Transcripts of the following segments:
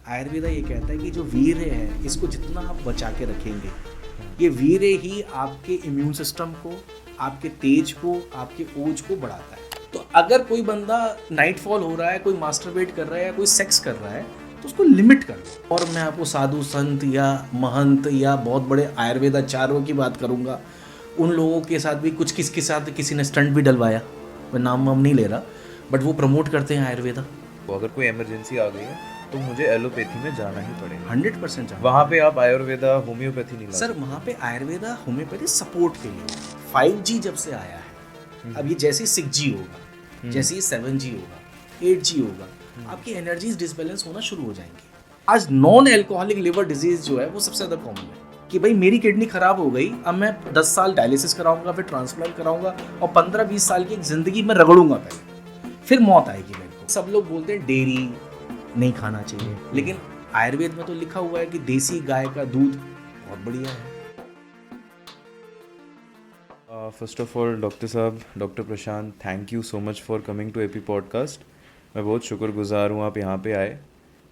आयुर्वेदा ये कहता है कि जो वीर्य है इसको जितना आप बचा के रखेंगे, ये वीर्य ही आपके इम्यून सिस्टम को, आपके तेज को, आपके ओज को बढ़ाता है। तो अगर कोई बंदा नाइटफॉल हो रहा है, कोई मास्टरबेट कर रहा है या कोई सेक्स कर रहा है तो उसको लिमिट कर लो। और मैं आपको साधु संत या महंत या बहुत बड़े आयुर्वेदाचार्यों की बात करूँगा, उन लोगों के साथ भी कुछ किसके साथ किसी ने स्टंट भी डलवाया, मैं नाम वाम नहीं ले रहा, बट वो प्रमोट करते हैं आयुर्वेदा। तो अगर कोई इमरजेंसी आ गई है तो मुझे एलोपैथी में जाना ही पड़ेगा। 100% जाना। वहाँ पे आप आयुर्वेदा होम्योपैथी नहीं ला सर वहाँ पे आयुर्वेदा होम्योपैथी सपोर्ट के लिए 5G जब से आया है, अब ये जैसे 6G होगा, जैसे 7G होगा, 8G होगा, आपकी एनर्जीज डिसबैलेंस होना शुरू हो जाएंगी। आज नॉन एल्कोहलिक लिवर डिजीज जो है वो सबसे ज़्यादा कॉमन है कि भाई मेरी किडनी खराब हो गई, अब मैं 10 साल डायलिसिस कराऊंगा, फिर ट्रांसप्लांट कराऊंगा और 15-20 साल की एक जिंदगी में रगड़ूंगा, पहले फिर मौत आएगी मेरे को। सब लोग बोलते हैं डेयरी नहीं खाना चाहिए, लेकिन आयुर्वेद में तो लिखा हुआ है कि देसी गाय का दूध बहुत बढ़िया है। फर्स्ट ऑफ ऑल डॉक्टर साहब, doctor Prashant, thank you so much for coming to AP podcast. मैं बहुत शुक्रगुजार हूँ आप यहाँ पे आए।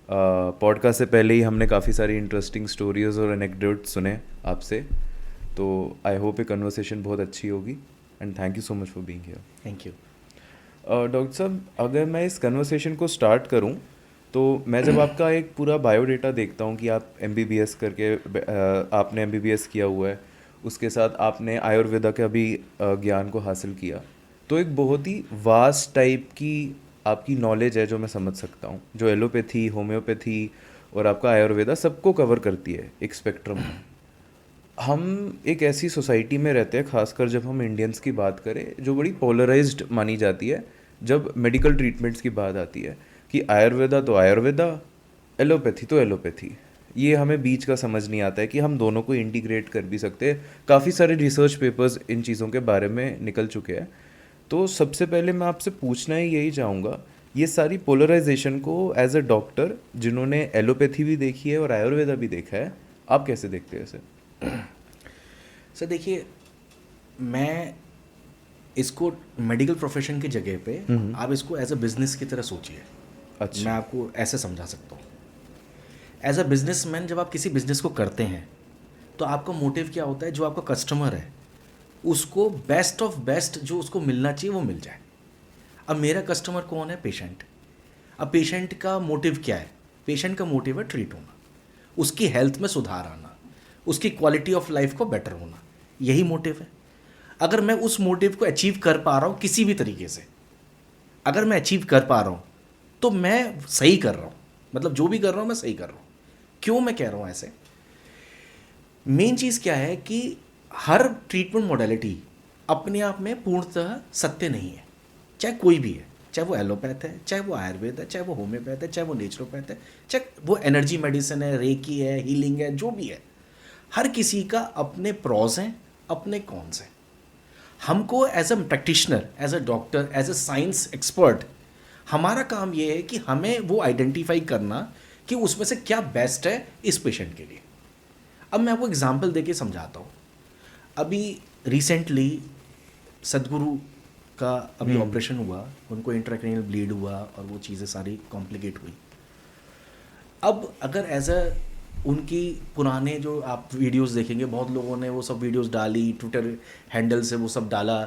पॉडकास्ट से पहले ही हमने काफ़ी सारी इंटरेस्टिंग स्टोरीज और एनेक्डोट सुने आपसे, तो आई होप ये कन्वर्सेशन बहुत अच्छी होगी and thank you so much for being here. Thank you. Doctor साहब, अगर मैं इस कन्वर्सेशन को स्टार्ट करूं तो मैं जब आपका एक पूरा बायोडेटा देखता हूं कि आप MBBS करके आपने MBBS किया हुआ है, उसके साथ आपने आयुर्वेदा का भी ज्ञान को हासिल किया, तो एक बहुत ही वास्ट टाइप की आपकी नॉलेज है जो मैं समझ सकता हूं, जो एलोपैथी, होम्योपैथी और आपका आयुर्वेदा सबको कवर करती है एक स्पेक्ट्रम में। हम एक ऐसी सोसाइटी में रहते हैं, खासकर जब हम इंडियंस की बात करें, जो बड़ी पोलराइज्ड मानी जाती है जब मेडिकल ट्रीटमेंट्स की बात आती है कि आयुर्वेदा तो आयुर्वेदा, एलोपैथी तो एलोपैथी। ये हमें बीच का समझ नहीं आता है कि हम दोनों को इंटीग्रेट कर भी सकते हैं। काफ़ी सारे रिसर्च पेपर्स इन चीज़ों के बारे में निकल चुके हैं। तो सबसे पहले मैं आपसे पूछना ही यही चाहूँगा, ये सारी पोलराइजेशन को एज अ डॉक्टर जिन्होंने एलोपैथी भी देखी है और आयुर्वेदा भी देखा है, आप कैसे देखते हैं इसे? सर देखिए, मैं इसको मेडिकल प्रोफेशन की जगह पे आप इसको एज अ बिजनेस की तरह सोचिए। अच्छा। मैं आपको ऐसे समझा सकता हूँ। एज अ बिजनेसमैन जब आप किसी बिजनेस को करते हैं तो आपका मोटिव क्या होता है, जो आपका कस्टमर है उसको बेस्ट ऑफ बेस्ट जो उसको मिलना चाहिए वो मिल जाए। अब मेरा कस्टमर कौन है? पेशेंट। अब पेशेंट का मोटिव क्या है? पेशेंट का मोटिव है ट्रीट होना, उसकी हेल्थ में सुधार आना, उसकी क्वालिटी ऑफ लाइफ को बेटर होना, यही मोटिव है। अगर मैं उस मोटिव को अचीव कर पा रहा हूँ किसी भी तरीके से, अगर मैं अचीव कर पा रहा हूँ तो मैं सही कर रहा हूँ, मतलब जो भी कर रहा हूँ मैं सही कर रहा हूँ। क्यों मैं कह रहा हूँ ऐसे? मेन चीज़ क्या है कि हर ट्रीटमेंट मोडेलिटी अपने आप में पूर्णतः सत्य नहीं है, चाहे कोई भी है, चाहे वो एलोपैथ है, चाहे वो आयुर्वेद है, चाहे वो होम्योपैथ है, चाहे वो नेचुरोपैथ है, चाहे वो एनर्जी मेडिसिन है, रेकी है, हीलिंग है, जो भी है। हर किसी का अपने प्रॉज हैं, अपने कॉन्स हैं। हमको as a practitioner, as a doctor, as a science expert, हमारा काम ये है कि हमें वो आइडेंटिफाई करना कि उसमें से क्या बेस्ट है इस पेशेंट के लिए। अब मैं आपको एग्जांपल देके समझाता हूँ। अभी रिसेंटली सदगुरु का अभी ऑपरेशन हुआ, उनको इंट्राक्रैनियल ब्लीड हुआ और वो चीज़ें सारी कॉम्प्लिकेट हुई। अब अगर एज अ उनकी पुराने जो आप वीडियोस देखेंगे, बहुत लोगों ने वो सब वीडियोस डाली, ट्विटर हैंडल से वो सब डाला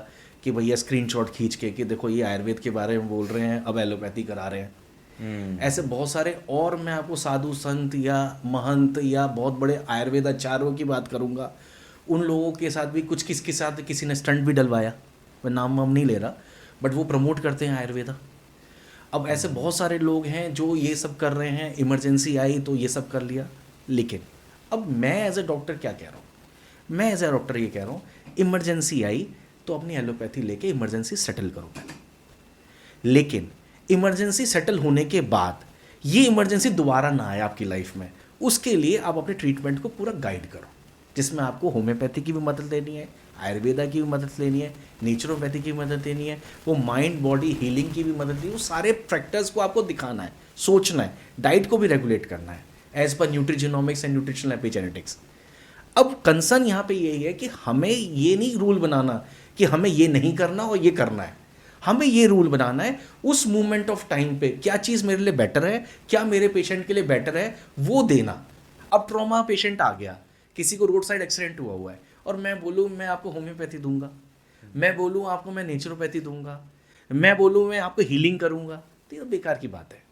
कि भैया स्क्रीनशॉट खींच के कि देखो ये आयुर्वेद के बारे में बोल रहे हैं, अब एलोपैथी करा रहे हैं। ऐसे बहुत सारे, और मैं आपको साधु संत या महंत या बहुत बड़े आयुर्वेदाचार्यों की बात करूँगा, उन लोगों के साथ भी कुछ किसके साथ किसी ने स्टंट भी डलवाया, मैं नाम वाम नहीं ले रहा, बट वो प्रमोट करते हैं आयुर्वेदा। अब ऐसे बहुत सारे लोग हैं जो ये सब कर रहे हैं, इमरजेंसी आई तो ये सब कर लिया। लेकिन अब मैं एज अ डॉक्टर क्या कह रहा हूँ? मैं एज अ डॉक्टर ये कह रहा हूँ, इमरजेंसी आई तो अपनी एलोपैथी लेके इमरजेंसी सेटल करो पहले। लेकिन इमरजेंसी सेटल होने के बाद ये इमरजेंसी दोबारा ना आए आपकी लाइफ में, उसके लिए आप अपने ट्रीटमेंट को पूरा गाइड करो, जिसमें आपको होम्योपैथी की भी मदद लेनी है, आयुर्वेदा की भी मदद लेनी है, नेचुरोपैथी की मदद लेनी है, वो माइंड बॉडी हीलिंग की भी मदद लेनी है। वो सारे फैक्टर्स को आपको दिखाना है, सोचना है, डाइट को भी रेगुलेट करना है as per nutrigenomics and nutritional epigenetics. अब कंसर्न यहाँ पे यही है कि हमें ये नहीं रूल बनाना कि हमें ये नहीं करना और ये करना है। हमें ये रूल बनाना है उस मोमेंट ऑफ टाइम पे क्या चीज़ मेरे लिए बेटर है, क्या मेरे पेशेंट के लिए बेटर है, वो देना। अब ट्रॉमा पेशेंट आ गया, किसी को रोड साइड एक्सीडेंट हुआ है, और मैं बोलूँ मैं आपको होम्योपैथी दूंगा, मैं बोलूँ आपको मैं नेचुरोपैथी दूंगा, मैं बोलूँ मैं आपको हीलिंग करूंगा, तो ये बेकार की बात है।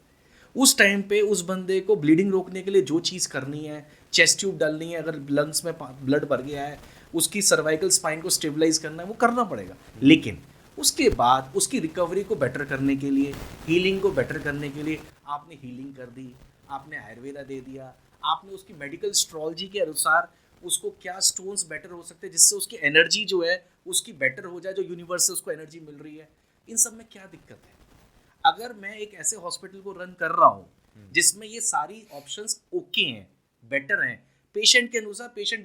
उस टाइम पे उस बंदे को ब्लीडिंग रोकने के लिए जो चीज़ करनी है, चेस्ट ट्यूब डालनी है, अगर लंग्स में ब्लड भर गया है, उसकी सर्वाइकल स्पाइन को स्टेबलाइज करना है, वो करना पड़ेगा। लेकिन उसके बाद उसकी रिकवरी को बेटर करने के लिए, हीलिंग को बेटर करने के लिए आपने हीलिंग कर दी, आपने आयुर्वेदा दे दिया, आपने उसकी मेडिकल एस्ट्रोलॉजी के अनुसार उसको क्या स्टोन्स बेटर हो सकते हैं जिससे उसकी एनर्जी जो है उसकी बेटर हो जाए, जो यूनिवर्स से उसको एनर्जी मिल रही है। इन सब में क्या दिक्कत है? अगर मैं एक ऐसे हॉस्पिटल को रन कर रहा हूँ जिसमें ये सारी ऑप्शंस ओके हैं, बेटर हैं, पेशेंट के अनुसार, पेशेंट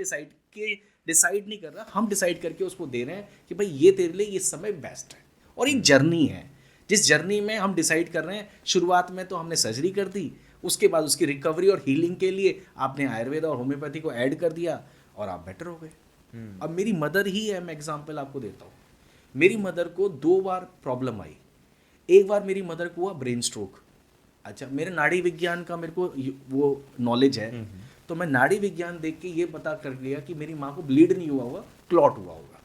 डिसाइड नहीं कर रहा, हम डिसाइड करके उसको दे रहे हैं कि भाई ये तेरे लिए ये समय बेस्ट है। और एक जर्नी है, जिस जर्नी में हम डिसाइड कर रहे हैं, शुरुआत में तो हमने सर्जरी कर दी, उसके बाद उसकी रिकवरी और हीलिंग के लिए आपने आयुर्वेदा और होम्योपैथी को ऐड कर दिया और आप बेटर हो गए। अब मेरी मदर ही है, मैं एग्जांपल आपको देता हूँ। मेरी मदर को 2 बार प्रॉब्लम आई। एक बार मेरी मदर को हुआ ब्रेन स्ट्रोक। अच्छा, मेरे नाड़ी विज्ञान का मेरे को वो नॉलेज है, तो मैं नाड़ी विज्ञान देख के ये पता कर लिया कि मेरी माँ को ब्लीड नहीं हुआ होगा, क्लॉट हुआ होगा।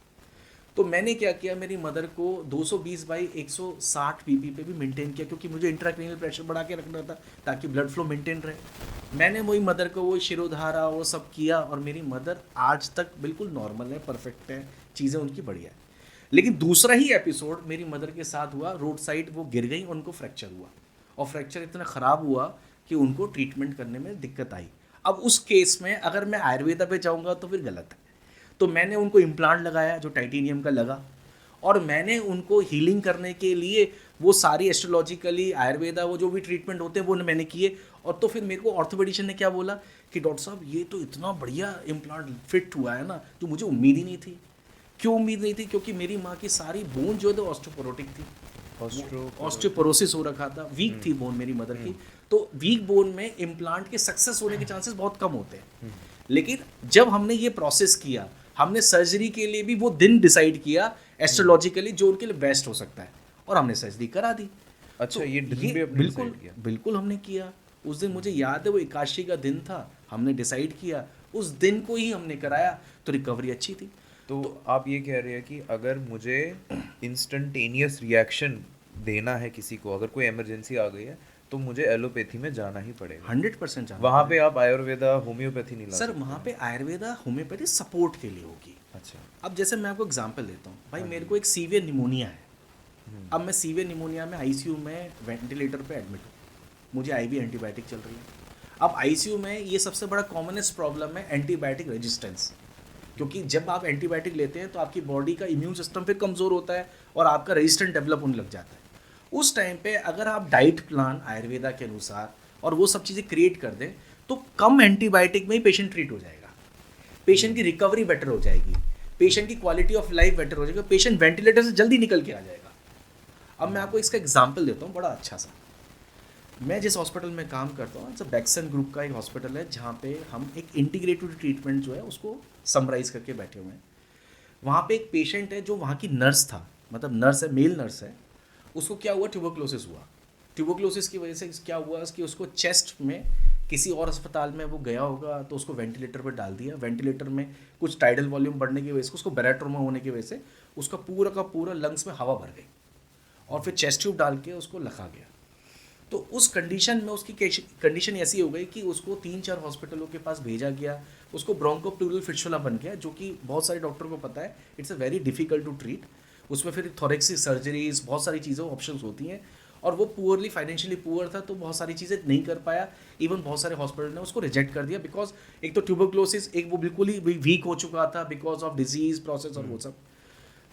तो मैंने क्या किया, मेरी मदर को 220/160 पीपी पे भी मेंटेन किया, क्योंकि मुझे इंट्राक्रेनियल प्रेशर बढ़ा के रखना था ताकि ब्लड फ्लो मेंटेन रहे। मैंने वही मदर को वो शिरोधारा वो सब किया, और मेरी मदर आज तक बिल्कुल नॉर्मल है, परफेक्ट है, चीज़ें उनकी बढ़िया है। लेकिन दूसरा ही एपिसोड मेरी मदर के साथ हुआ, रोड साइड वो गिर गई, उनको फ्रैक्चर हुआ, और फ्रैक्चर इतना ख़राब हुआ कि उनको ट्रीटमेंट करने में दिक्कत आई। अब उस केस में अगर मैं आयुर्वेदा पे जाऊँगा तो फिर गलत है। तो मैंने उनको इम्प्लांट लगाया जो टाइटेनियम का लगा, और मैंने उनको हीलिंग करने के लिए वो सारी एस्ट्रोलॉजिकली आयुर्वेदा वो जो भी ट्रीटमेंट होते हैं वो मैंने किए। और तो फिर मेरे को ऑर्थोपेडिशियन ने क्या बोला कि डॉक्टर साहब ये तो इतना बढ़िया इम्प्लांट फिट हुआ है ना, जो मुझे उम्मीद ही नहीं थी। क्यों उम्मीद नहीं थी? क्योंकि मेरी माँ की सारी बोन जो है तो ऑस्टियोपोरोटिक थी, ऑस्टियोपोरोसिस हो रखा था, वीक थी बोन मेरी मदर की। तो वीक बोन में इम्प्लांट के सक्सेस होने के चांसेस बहुत कम होते हैं। लेकिन जब हमने ये प्रोसेस किया, हमने सर्जरी के लिए भी वो दिन डिसाइड किया एस्ट्रोलॉजिकली जो उनके लिए बेस्ट हो सकता है, और हमने सर्जरी करा दी। अच्छा, तो ये दिन भी आपने बिल्कुल decide किया? बिल्कुल हमने किया। उस दिन मुझे याद है वो एकादशी का दिन था, हमने डिसाइड किया, उस दिन को ही हमने कराया, तो रिकवरी अच्छी थी। तो आप ये कह रहे हैं कि अगर मुझे इंस्टेंटेनियस रिएक्शन देना है किसी को, अगर कोई इमरजेंसी आ गई है, तो मुझे एलोपैथी में जाना ही पड़ेगा। 100% जाना वहाँ पे आप आयुर्वेदा होम्योपैथी नहीं ला सर, सकते? वहाँ पे आयुर्वेदा होम्योपैथी सपोर्ट के लिए होगी। अच्छा। अब जैसे मैं आपको एग्जांपल देता हूँ, भाई मेरे को एक सीवियर निमोनिया है। अब मैं सीवियर निमोनिया में आईसीयू में वेंटिलेटर पे एडमिट हूँ, मुझे आईवी एंटीबायोटिक चल रही है। अब आईसीयू में ये सबसे बड़ा कॉमनेस्ट प्रॉब्लम है एंटीबायोटिक रेजिस्टेंस, क्योंकि जब आप एंटीबायोटिक लेते हैं तो आपकी बॉडी का इम्यून सिस्टम फिर कमज़ोर होता है और आपका रेजिस्टेंट डेवलप होने लग जाता है। उस टाइम पे अगर आप डाइट प्लान आयुर्वेदा के अनुसार और वो सब चीज़ें क्रिएट कर दें तो कम एंटीबायोटिक में ही पेशेंट ट्रीट हो जाएगा, पेशेंट की रिकवरी बेटर हो जाएगी, पेशेंट की क्वालिटी ऑफ लाइफ बेटर हो जाएगा, पेशेंट वेंटिलेटर से जल्दी निकल के आ जाएगा। अब मैं आपको इसका एग्जाम्पल देता हूँ बड़ा अच्छा सा। मैं जिस हॉस्पिटल में काम करता हूँ, इट्स बैक्सन ग्रुप का एक हॉस्पिटल है, जहाँ पे हम एक इंटीग्रेटेड ट्रीटमेंट जो है उसको समराइज़ करके बैठे हुए हैं। वहाँ पे एक पेशेंट है जो वहाँ की नर्स था, मतलब नर्स है, मेल नर्स है, उसको क्या हुआ, ट्यूबरक्लोसिस हुआ। ट्यूबरक्लोसिस की वजह से क्या हुआ कि उसको चेस्ट में किसी और अस्पताल में वो गया होगा तो उसको वेंटिलेटर पर डाल दिया। वेंटिलेटर में कुछ टाइडल वॉल्यूम बढ़ने की वजह से, उसको बैराट्रोमा होने की वजह से उसका पूरा का पूरा लंग्स में हवा भर गई, और फिर चेस्ट ट्यूब डाल के उसको रखा गया। तो उस कंडीशन में उसकी कंडीशन ऐसी हो गई कि उसको 3-4 हॉस्पिटलों के पास भेजा गया, उसको ब्रोंकोप्लूरल फिस्टुला बन गया, जो कि बहुत सारे डॉक्टर को पता है it's a very difficult to treat. उसमें फिर थोरेक्सिक सर्जरीज, बहुत सारी चीज़ें ऑप्शंस होती हैं, और वो पुअरली फाइनेंशियली पुअर था तो बहुत सारी चीज़ें नहीं कर पाया। इवन बहुत सारे हॉस्पिटल ने उसको रिजेक्ट कर दिया, बिकॉज एक तो ट्यूबरक्लोसिस, एक वो बिल्कुल ही वीक हो चुका था बिकॉज ऑफ डिजीज प्रोसेस और वो सब।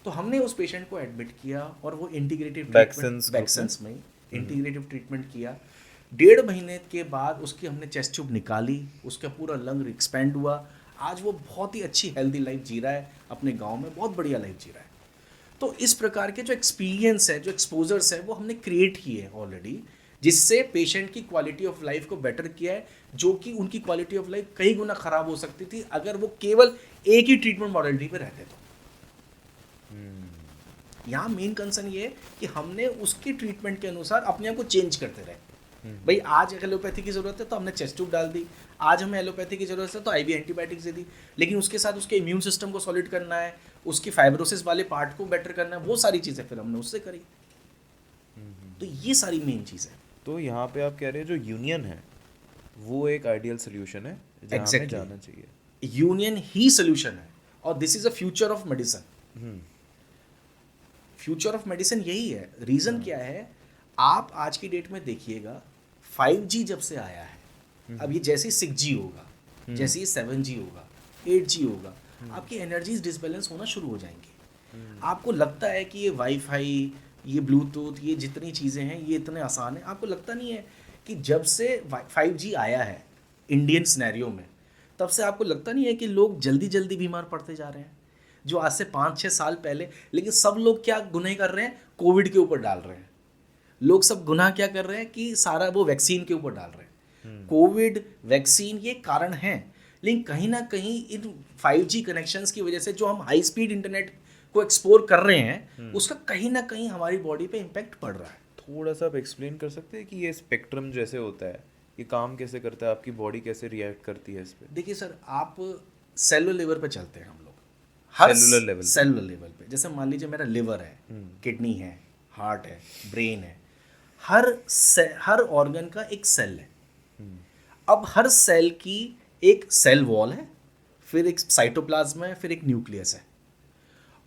तो हमने उस पेशेंट को एडमिट किया और वो इंटीग्रेटिव वैक्सीन्स में इंटीग्रेटिव ट्रीटमेंट किया। 1.5 महीने के बाद उसकी हमने चेस्ट ट्यूब निकाली, उसका पूरा लंग एक्सपेंड हुआ। आज वो बहुत ही अच्छी हेल्दी लाइफ जी रहा है, अपने गांव में बहुत बढ़िया लाइफ जी रहा है। तो इस प्रकार के जो एक्सपीरियंस है, जो एक्सपोजर्स है, वो हमने क्रिएट किए हैं ऑलरेडी, जिससे पेशेंट की क्वालिटी ऑफ लाइफ को बेटर किया है, जो कि उनकी क्वालिटी ऑफ लाइफ कई गुना ख़राब हो सकती थी अगर वो केवल एक ही ट्रीटमेंट मॉडलिटी पे रहते तो। यहाँ मेन कंसर्न ये है कि हमने उसके ट्रीटमेंट के अनुसार अपने आप को चेंज करते रहे। भाई आज एलोपैथी की ज़रूरत है तो हमने चेस्ट ट्यूब डाल दी, आज हमें एलोपैथी की ज़रूरत है तो आईवी एंटीबायोटिक्स दे दी, लेकिन उसके साथ उसके इम्यून सिस्टम को सॉलिड करना है, उसकी फाइब्रोसिस वाले पार्ट को बेटर करना है, वो सारी चीज़ें फिर हमने उससे करी। तो ये सारी मेन चीज़ है। तो यहाँ पे आप कह रहे हैं जो यूनियन है वो एक आइडियल सोल्यूशन है जहाँ हमें Exactly. जाना चाहिए। यूनियन ही सोल्यूशन है और this is a future of medicine. Future of medicine यही है। रीज़न क्या है, आप आज की डेट में देखिएगा 5G जब से आया है, अब ये जैसे ही 6G होगा, जैसे ही 7G होगा, 8G होगा, आपकी एनर्जीज डिसबैलेंस होना शुरू हो जाएंगी। आपको लगता है कि ये वाईफाई, ये ब्लूटूथ, ये जितनी चीज़ें हैं ये इतने आसान है। आपको लगता नहीं है कि जब से 5G आया है इंडियन सिनेरियो में, तब से आपको लगता नहीं है कि लोग जल्दी जल्दी बीमार पड़ते जा रहे हैं। जो आज से 5-6 साल पहले, लेकिन सब लोग क्या गुनाह कर रहे हैं, कोविड के ऊपर डाल रहे हैं। लोग सब गुनाह क्या कर रहे हैं कि सारा वो वैक्सीन के ऊपर डाल रहे हैं। कोविड, वैक्सीन ये कारण हैं, लेकिन कहीं ना कहीं इन 5G कनेक्शंस की वजह से जो हम हाई स्पीड इंटरनेट को एक्सप्लोर कर रहे हैं, उसका कहीं ना कहीं हमारी बॉडी पे इम्पैक्ट पड़ रहा है। थोड़ा सा आप एक्सप्लेन कर सकते हैं कि ये स्पेक्ट्रम जैसे होता है, ये काम कैसे करता है, आपकी बॉडी कैसे रिएक्ट करती है इस पे? देखिए सर, आप सेलुलर लेवल पे चलते हैं हम लोग, हर Cellular level पे। सेलुलर लेवल पे। जैसे मान लीजिए मेरा लिवर है, किडनी है, हार्ट है, ब्रेन है, हर ऑर्गन का एक सेल है। अब हर सेल की एक सेल वॉल है, फिर एक साइटोप्लाज्म है, फिर एक न्यूक्लियस है,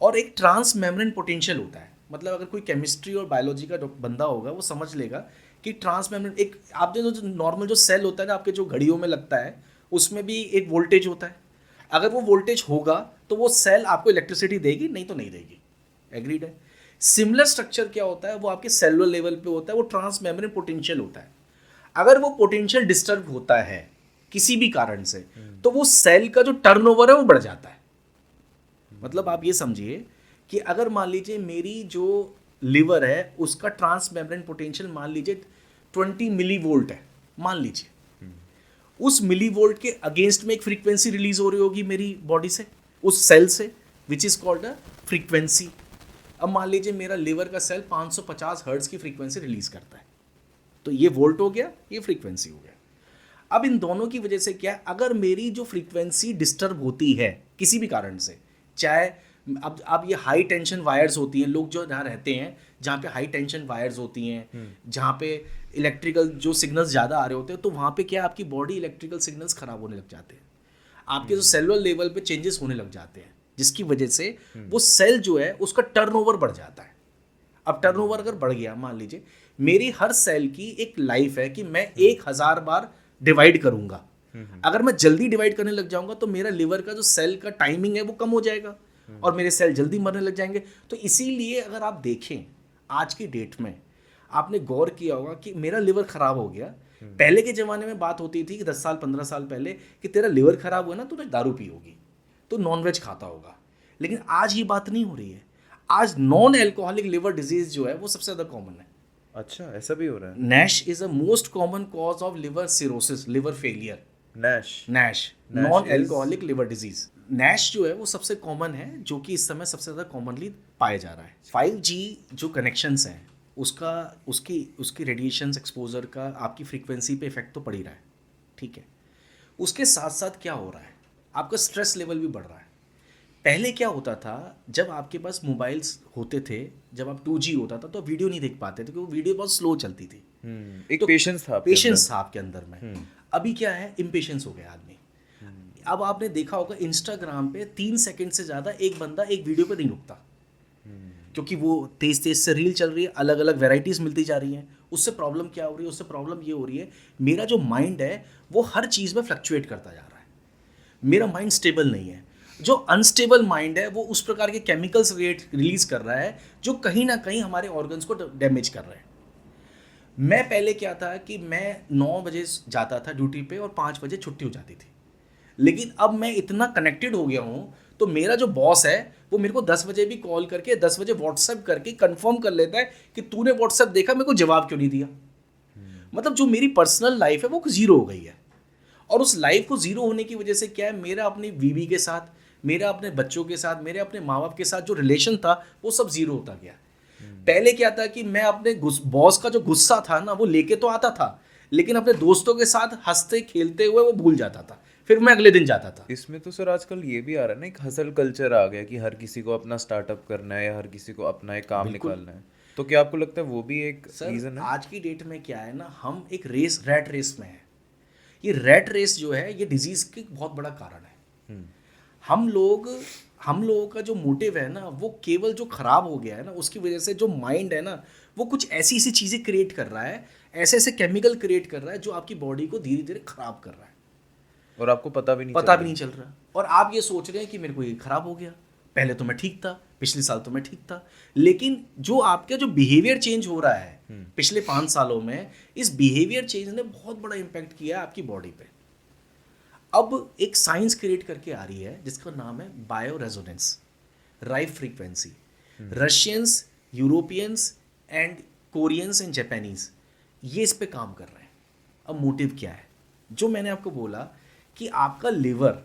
और एक ट्रांस मेम्ब्रेन पोटेंशियल होता है। मतलब अगर कोई केमिस्ट्री और बायोलॉजी का बंदा होगा वो समझ लेगा कि ट्रांस मेम्ब्रेन, एक आपने जो नॉर्मल जो सेल होता है ना आपके जो घड़ियों में लगता है, उसमें भी एक वोल्टेज होता है। अगर वो वोल्टेज होगा तो वो सेल आपको इलेक्ट्रिसिटी देगी, नहीं तो नहीं देगी। एग्रीड है। सिमिलर स्ट्रक्चर क्या होता है, वो आपके सेलुलर लेवल पे होता है, वो ट्रांस मेम्ब्रेन पोटेंशियल होता है। अगर वो पोटेंशियल डिस्टर्ब होता है किसी भी कारण से, तो वो सेल का जो टर्नओवर है वो बढ़ जाता है। मतलब आप ये समझिए कि अगर मान लीजिए मेरी जो लिवर है उसका ट्रांस मेम्ब्रेन पोटेंशियल मान लीजिए 20 मिली वोल्ट है, मान लीजिए उस मिली वोल्ट के अगेंस्ट में एक फ्रीक्वेंसी रिलीज हो रही होगी मेरी बॉडी से, उस सेल से, which is called a frequency. अब मान लीजिए मेरा लिवर का सेल 550 हर्ट्ज की फ्रीक्वेंसी रिलीज करता है, तो ये वोल्ट हो गया, ये फ्रीक्वेंसी हो गया। अब इन दोनों की वजह से क्या, अगर मेरी जो फ्रीक्वेंसी डिस्टर्ब होती है किसी भी कारण से, चाहे अब ये हाई टेंशन वायर्स होती हैं, लोग जो जहाँ रहते हैं जहाँ पे हाई टेंशन वायर्स होती हैं, जहाँ पे इलेक्ट्रिकल जो सिग्नल्स ज़्यादा आ रहे होते हैं, तो वहाँ पे क्या आपकी बॉडी इलेक्ट्रिकल सिग्नल्स ख़राब होने लग जाते हैं, आपके जो सेलुलर लेवल पे चेंजेस होने लग जाते हैं, जिसकी वजह से वो सेल जो है उसका टर्नओवर बढ़ जाता है। अब टर्नओवर अगर बढ़ गया, मान लीजिए मेरी हर सेल की एक लाइफ है कि मैं 1000 बार डिवाइड करूंगा। अगर मैं जल्दी डिवाइड करने लग जाऊंगा तो मेरा लिवर का जो सेल का टाइमिंग है वो कम हो जाएगा और मेरे सेल जल्दी मरने लग जाएंगे। तो इसीलिए अगर आप देखें आज की डेट में, आपने गौर किया होगा कि मेरा लिवर खराब हो गया। पहले के ज़माने में बात होती थी कि 10 साल 15 साल पहले कि तेरा लिवर खराब हुआ ना, तूने दारू पी होगी, तो नॉनवेज खाता होगा। लेकिन आज ये बात नहीं हो रही है। आज नॉन एल्कोहलिक लिवर डिजीज जो है वो सबसे ज़्यादा कॉमन है। अच्छा, ऐसा भी हो रहा है? Nash is a most common cause of liver cirrhosis, liver failure. Nash non alcoholic liver disease. Nash जो है वो सबसे कॉमन है, जो कि इस समय सबसे ज़्यादा कॉमनली पाया जा रहा है। 5G जो कनेक्शंस हैं उसकी रेडिएशन एक्सपोजर का आपकी फ्रीक्वेंसी पे इफेक्ट तो पड़ ही रहा है, ठीक है। उसके साथ साथ क्या हो रहा है, आपका स्ट्रेस लेवल भी बढ़ रहा है। पहले क्या होता था, जब आपके पास मोबाइल्स होते थे, जब आप 2G होता था तो आप वीडियो नहीं देख पाते थे क्योंकि वो वीडियो बहुत स्लो चलती थी। एक तो पेशेंस था आपके अंदर में। अभी क्या है, इम्पेशेंस हो गया आदमी। अब आपने देखा होगा इंस्टाग्राम पे 3 सेकंड से ज़्यादा एक बंदा एक वीडियो पे नहीं रुकता, क्योंकि वो तेज तेज से रील चल रही है, अलग अलग वेराइटीज़ मिलती जा रही हैं। उससे प्रॉब्लम क्या हो रही है, उससे प्रॉब्लम ये हो रही है मेरा जो माइंड है वो हर चीज़ में फ्लक्चुएट करता जा रहा है। मेरा माइंड स्टेबल नहीं है। जो अनस्टेबल माइंड है वो उस प्रकार के केमिकल्स रिलीज कर रहा है जो कहीं ना कहीं हमारे ऑर्गन्स को डैमेज कर रहे हैं। मैं पहले क्या था कि मैं 9 बजे जाता था ड्यूटी पे और 5 बजे छुट्टी हो जाती थी, लेकिन अब मैं इतना कनेक्टेड हो गया हूँ तो मेरा जो बॉस है वो मेरे को 10 बजे भी कॉल करके 10 बजे व्हाट्सएप करके कंफर्म कर लेता है कि तूने व्हाट्सएप देखा, मेरे को जवाब क्यों नहीं दिया। मतलब जो मेरी पर्सनल लाइफ है वो ज़ीरो हो गई है। और उस लाइफ को ज़ीरो होने की वजह से क्या है, मेरा अपनी बीवी के साथ, मेरा अपने बच्चों के साथ, मेरे अपने माँ बाप के साथ जो रिलेशन था वो सब जीरो होता गया। पहले क्या था कि मैं अपने बॉस का जो गुस्सा था ना वो लेके तो आता था, लेकिन अपने दोस्तों के साथ हंसते खेलते हुए वो भूल जाता था, फिर मैं अगले दिन जाता था। इसमें तो सर आजकल ये भी आ रहा है ना, एक हसल कल्चर आ गया कि हर किसी को अपना स्टार्टअप करना है या हर किसी को अपना एक काम बिल्कुल निकालना है। तो क्या आपको लगता है वो भी एक सर, रीज़न है? आज की डेट में क्या है ना, हम एक रैट रेस में हैं। ये रैट रेस जो है ये डिजीज की बहुत बड़ा कारण है। हम लोग हम लोगों का जो मोटिव है ना वो केवल जो खराब हो गया है ना उसकी वजह से, जो माइंड है ना वो कुछ ऐसी ऐसी चीज़ें क्रिएट कर रहा है, ऐसे ऐसे केमिकल क्रिएट कर रहा है जो आपकी बॉडी को धीरे धीरे खराब कर रहा है, और आपको पता भी नहीं पता चल भी रहा नहीं चल रहा। और आप ये सोच रहे हैं कि मेरे को ये खराब हो गया, पहले तो मैं ठीक था, पिछले साल तो मैं ठीक था, लेकिन जो आपका जो बिहेवियर चेंज हो रहा है पिछले 5 सालों में, इस बिहेवियर चेंज ने बहुत बड़ा इम्पैक्ट किया है आपकी बॉडी पे। अब एक साइंस क्रिएट करके आ रही है जिसका नाम है bio resonance rife frequency. Russians, Europeans and Koreans and Japanese ये इस पे काम कर रहे हैं। अब मोटिव क्या है, जो मैंने आपको बोला कि आपका लिवर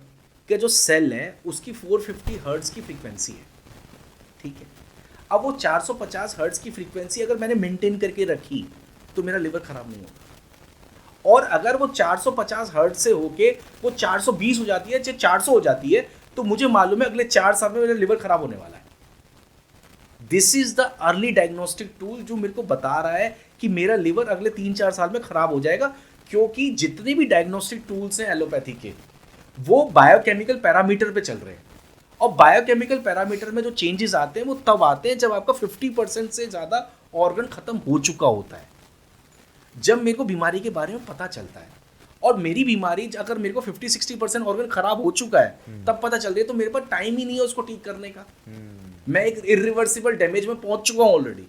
का जो सेल है उसकी 450 हर्ट्ज की फ्रीक्वेंसी है, ठीक है। अब वो 450 हर्ट्ज की फ्रीक्वेंसी अगर मैंने मेंटेन करके रखी तो मेरा लिवर खराब नहीं होगा, और अगर वो 450 हर्ट्ज से होके वो 420 हो जाती है, चाहे 400 हो जाती है, तो मुझे मालूम है अगले 4 साल में मेरा लिवर खराब होने वाला है। This is the early diagnostic tool जो मेरे को बता रहा है कि मेरा लिवर अगले 3-4 साल में खराब हो जाएगा, क्योंकि जितने भी डायग्नोस्टिक टूल्स हैं एलोपैथी के वो बायोकेमिकल पैरामीटर पे चल रहे हैं, और बायोकेमिकल पैरामीटर में जो चेंजेस आते हैं वो तब आते हैं जब आपका 50% से ज़्यादा ऑर्गन खत्म हो चुका होता है। जब मेरे को बीमारी के बारे में पता चलता है, और मेरी बीमारी अगर मेरे को 50-60% ऑर्गन खराब हो चुका है तब पता चल रही है, तो मेरे पास टाइम ही नहीं है उसको ठीक करने का। मैं एक इरिवर्सिबल डैमेज में पहुंच चुका हूं ऑलरेडी।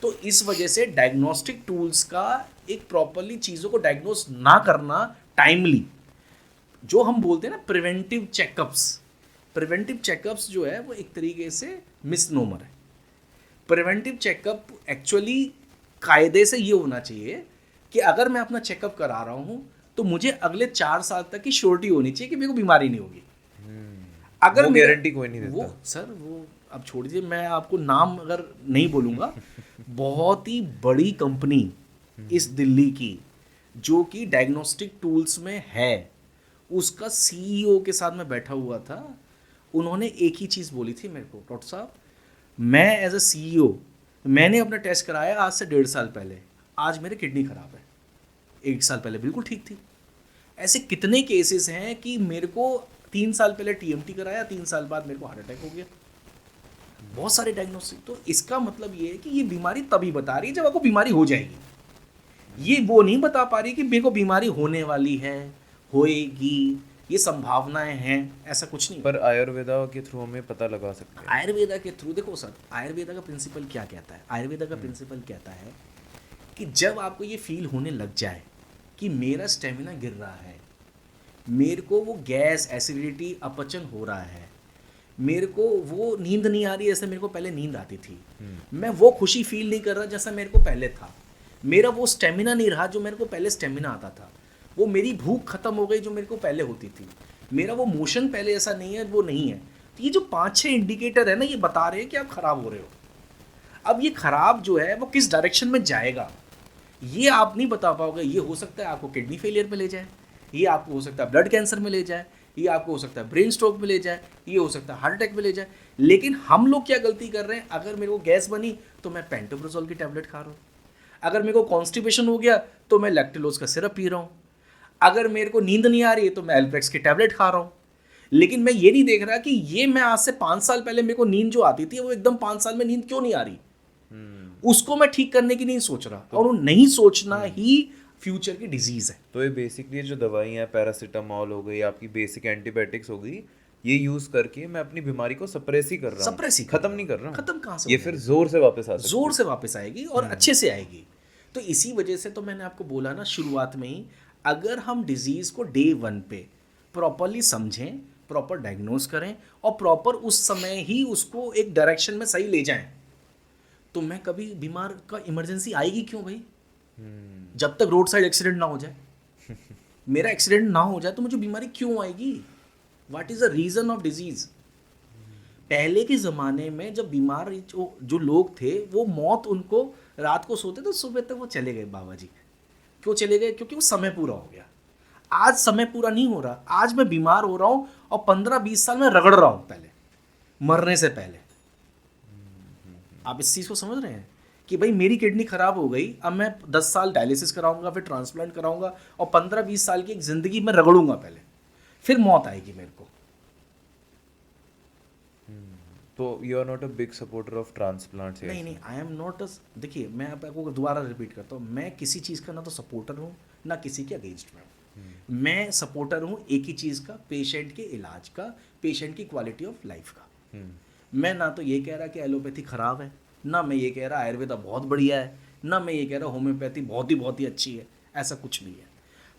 तो इस वजह से डायग्नोस्टिक टूल्स का एक प्रॉपरली चीज़ों को डायग्नोस ना करना टाइमली, जो हम बोलते हैं ना प्रिवेंटिव चेकअप्स जो है वो एक तरीके से मिसनोमर है। प्रिवेंटिव चेकअप एक्चुअली कायदे से ये होना चाहिए कि अगर मैं अपना चेकअप करा रहा हूँ तो मुझे अगले 4 साल तक की श्योरिटी होनी चाहिए कि मेरे को बीमारी नहीं होगी। अगर वो गारंटी कोई नहीं देता। वो सर वो अब छोड़ दीजिए, मैं आपको नाम अगर नहीं बोलूँगा बहुत ही बड़ी कंपनी इस दिल्ली की जो कि डायग्नोस्टिक टूल्स में है, उसका सीईओ के साथ मैं बैठा हुआ था। उन्होंने एक ही चीज़ बोली थी मेरे को, डॉक्टर साहब मैं एज अ सीईओ मैंने अपना टेस्ट कराया आज से 1.5 साल पहले, आज मेरी किडनी खराब है, 1 साल पहले बिल्कुल ठीक थी। ऐसे कितने केसेस हैं कि मेरे को 3 साल पहले टीएमटी कराया, 3 साल बाद मेरे को हार्ट अटैक हो गया। बहुत सारे डायग्नोस्टिक। तो इसका मतलब ये है कि ये बीमारी तभी बता रही है जब आपको बीमारी हो जाएगी। ये वो नहीं बता पा रही कि मेरे को बीमारी होने वाली है, होएगी, ये संभावनाएं हैं, ऐसा कुछ नहीं। पर आयुर्वेदा के थ्रू हमें पता लगा सकते हैं। आयुर्वेदा के थ्रू देखो सर, आयुर्वेदा का प्रिंसिपल क्या कहता है, आयुर्वेदा का प्रिंसिपल कहता है कि जब आपको ये फील होने लग जाए कि मेरा स्टेमिना गिर रहा है, मेरे को वो गैस, एसिडिटी, अपचन हो रहा है, मेरे को वो नींद नहीं आ रही जैसे मेरे को पहले नींद आती थी, मैं वो खुशी फील नहीं कर रहा जैसा मेरे को पहले था, मेरा वो स्टेमिना नहीं रहा जो मेरे को पहले स्टेमिना आता था, वो मेरी भूख खत्म हो गई जो मेरे को पहले होती थी, मेरा वो मोशन पहले ऐसा नहीं है, वो नहीं है। तो ये जो 5-6 इंडिकेटर है ना, ये बता रहे हैं कि आप खराब हो रहे हो। अब ये खराब जो है वो किस डायरेक्शन में जाएगा ये आप नहीं बता पाओगे। ये हो सकता है आपको किडनी फेलियर में ले जाए, ये आपको हो सकता है ब्लड कैंसर में ले जाए, ये आपको हो सकता है ब्रेन स्ट्रोक में ले जाए, ये हो सकता है हार्ट अटैक में ले जाए। लेकिन हम लोग क्या गलती कर रहे हैं, अगर मेरे को गैस बनी तो मैं पेंटोप्रोजोल की टैबलेट खा रहा हूँ, अगर मेरे को कॉन्स्टिपेशन हो गया तो मैं लैक्टोलोज का सिरप पी रहा हूँ, अगर मेरे को नींद नहीं आ रही है तो मैं एल्प्रेक्स की टैबलेट खा रहा हूँ। लेकिन मैं ये नहीं देख रहा कि ये मैं आज से 5 साल पहले मेरे को नींद जो आती थी वो एकदम 5 साल में नींद क्यों नहीं आ रही, उसको मैं ठीक करने की नहीं सोच रहा। और वो नहीं सोचना ही फ्यूचर की डिजीज है। तो ये बेसिकली जो दवाई है, पैरासीटामॉल हो गई, आपकी बेसिक एंटीबायोटिक्स हो गई, ये यूज करके मैं अपनी बीमारी को सप्रेस ही कर रहा हूँ, सप्रेस ही खत्म नहीं कर रहा हूँ। खत्म कहाँ से ये हो फिर जाएगी? जोर से वापस आ सकती जोर से वापस आएगी और अच्छे से आएगी। तो इसी वजह से तो मैंने आपको बोला ना शुरुआत में ही, अगर हम डिजीज को डे 1 पे प्रॉपरली समझें, प्रॉपर डायग्नोज करें और प्रॉपर उस समय ही उसको एक डायरेक्शन में सही ले जाएं, तो मैं कभी बीमार का इमरजेंसी आएगी क्यों भाई? जब तक रोड साइड एक्सीडेंट ना हो जाए, मेरा एक्सीडेंट ना हो जाए तो मुझे बीमारी क्यों आएगी? What is the reason of disease. पहले के ज़माने में जब बीमार जो लोग थे, वो मौत उनको रात को सोते तो सुबह तक वो चले गए बाबा जी। क्यों चले गए? क्योंकि वो समय पूरा हो गया। आज समय पूरा नहीं हो रहा, आज मैं बीमार हो रहा हूँ और 15-20 साल में रगड़ रहा हूँ पहले, मरने से पहले। आप इस चीज़ को समझ रहे हैं कि भाई मेरी किडनी खराब हो गई, अब मैं 10 साल डायलिसिस कराऊंगा, फिर ट्रांसप्लांट कराऊंगा और 15-20 साल की एक ज़िंदगी में रगड़ूंगा पहले, फिर मौत आएगी मेरे को। तो you are not a big supporter of transplants? नहीं नहीं, आई एम नॉट अ, देखिए मैं आपको दोबारा रिपीट करता हूँ, मैं किसी चीज़ का ना तो सपोर्टर हूँ ना किसी के अगेंस्ट में हूँ। मैं सपोर्टर हूँ एक ही चीज़ का, पेशेंट के इलाज का, पेशेंट की क्वालिटी ऑफ लाइफ का। मैं ना तो ये कह रहा कि एलोपैथी ख़राब है, ना मैं ये कह रहा आयुर्वेदा बहुत बढ़िया है, ना मैं ये कह रहा होम्योपैथी बहुत ही अच्छी है। ऐसा कुछ नहीं है।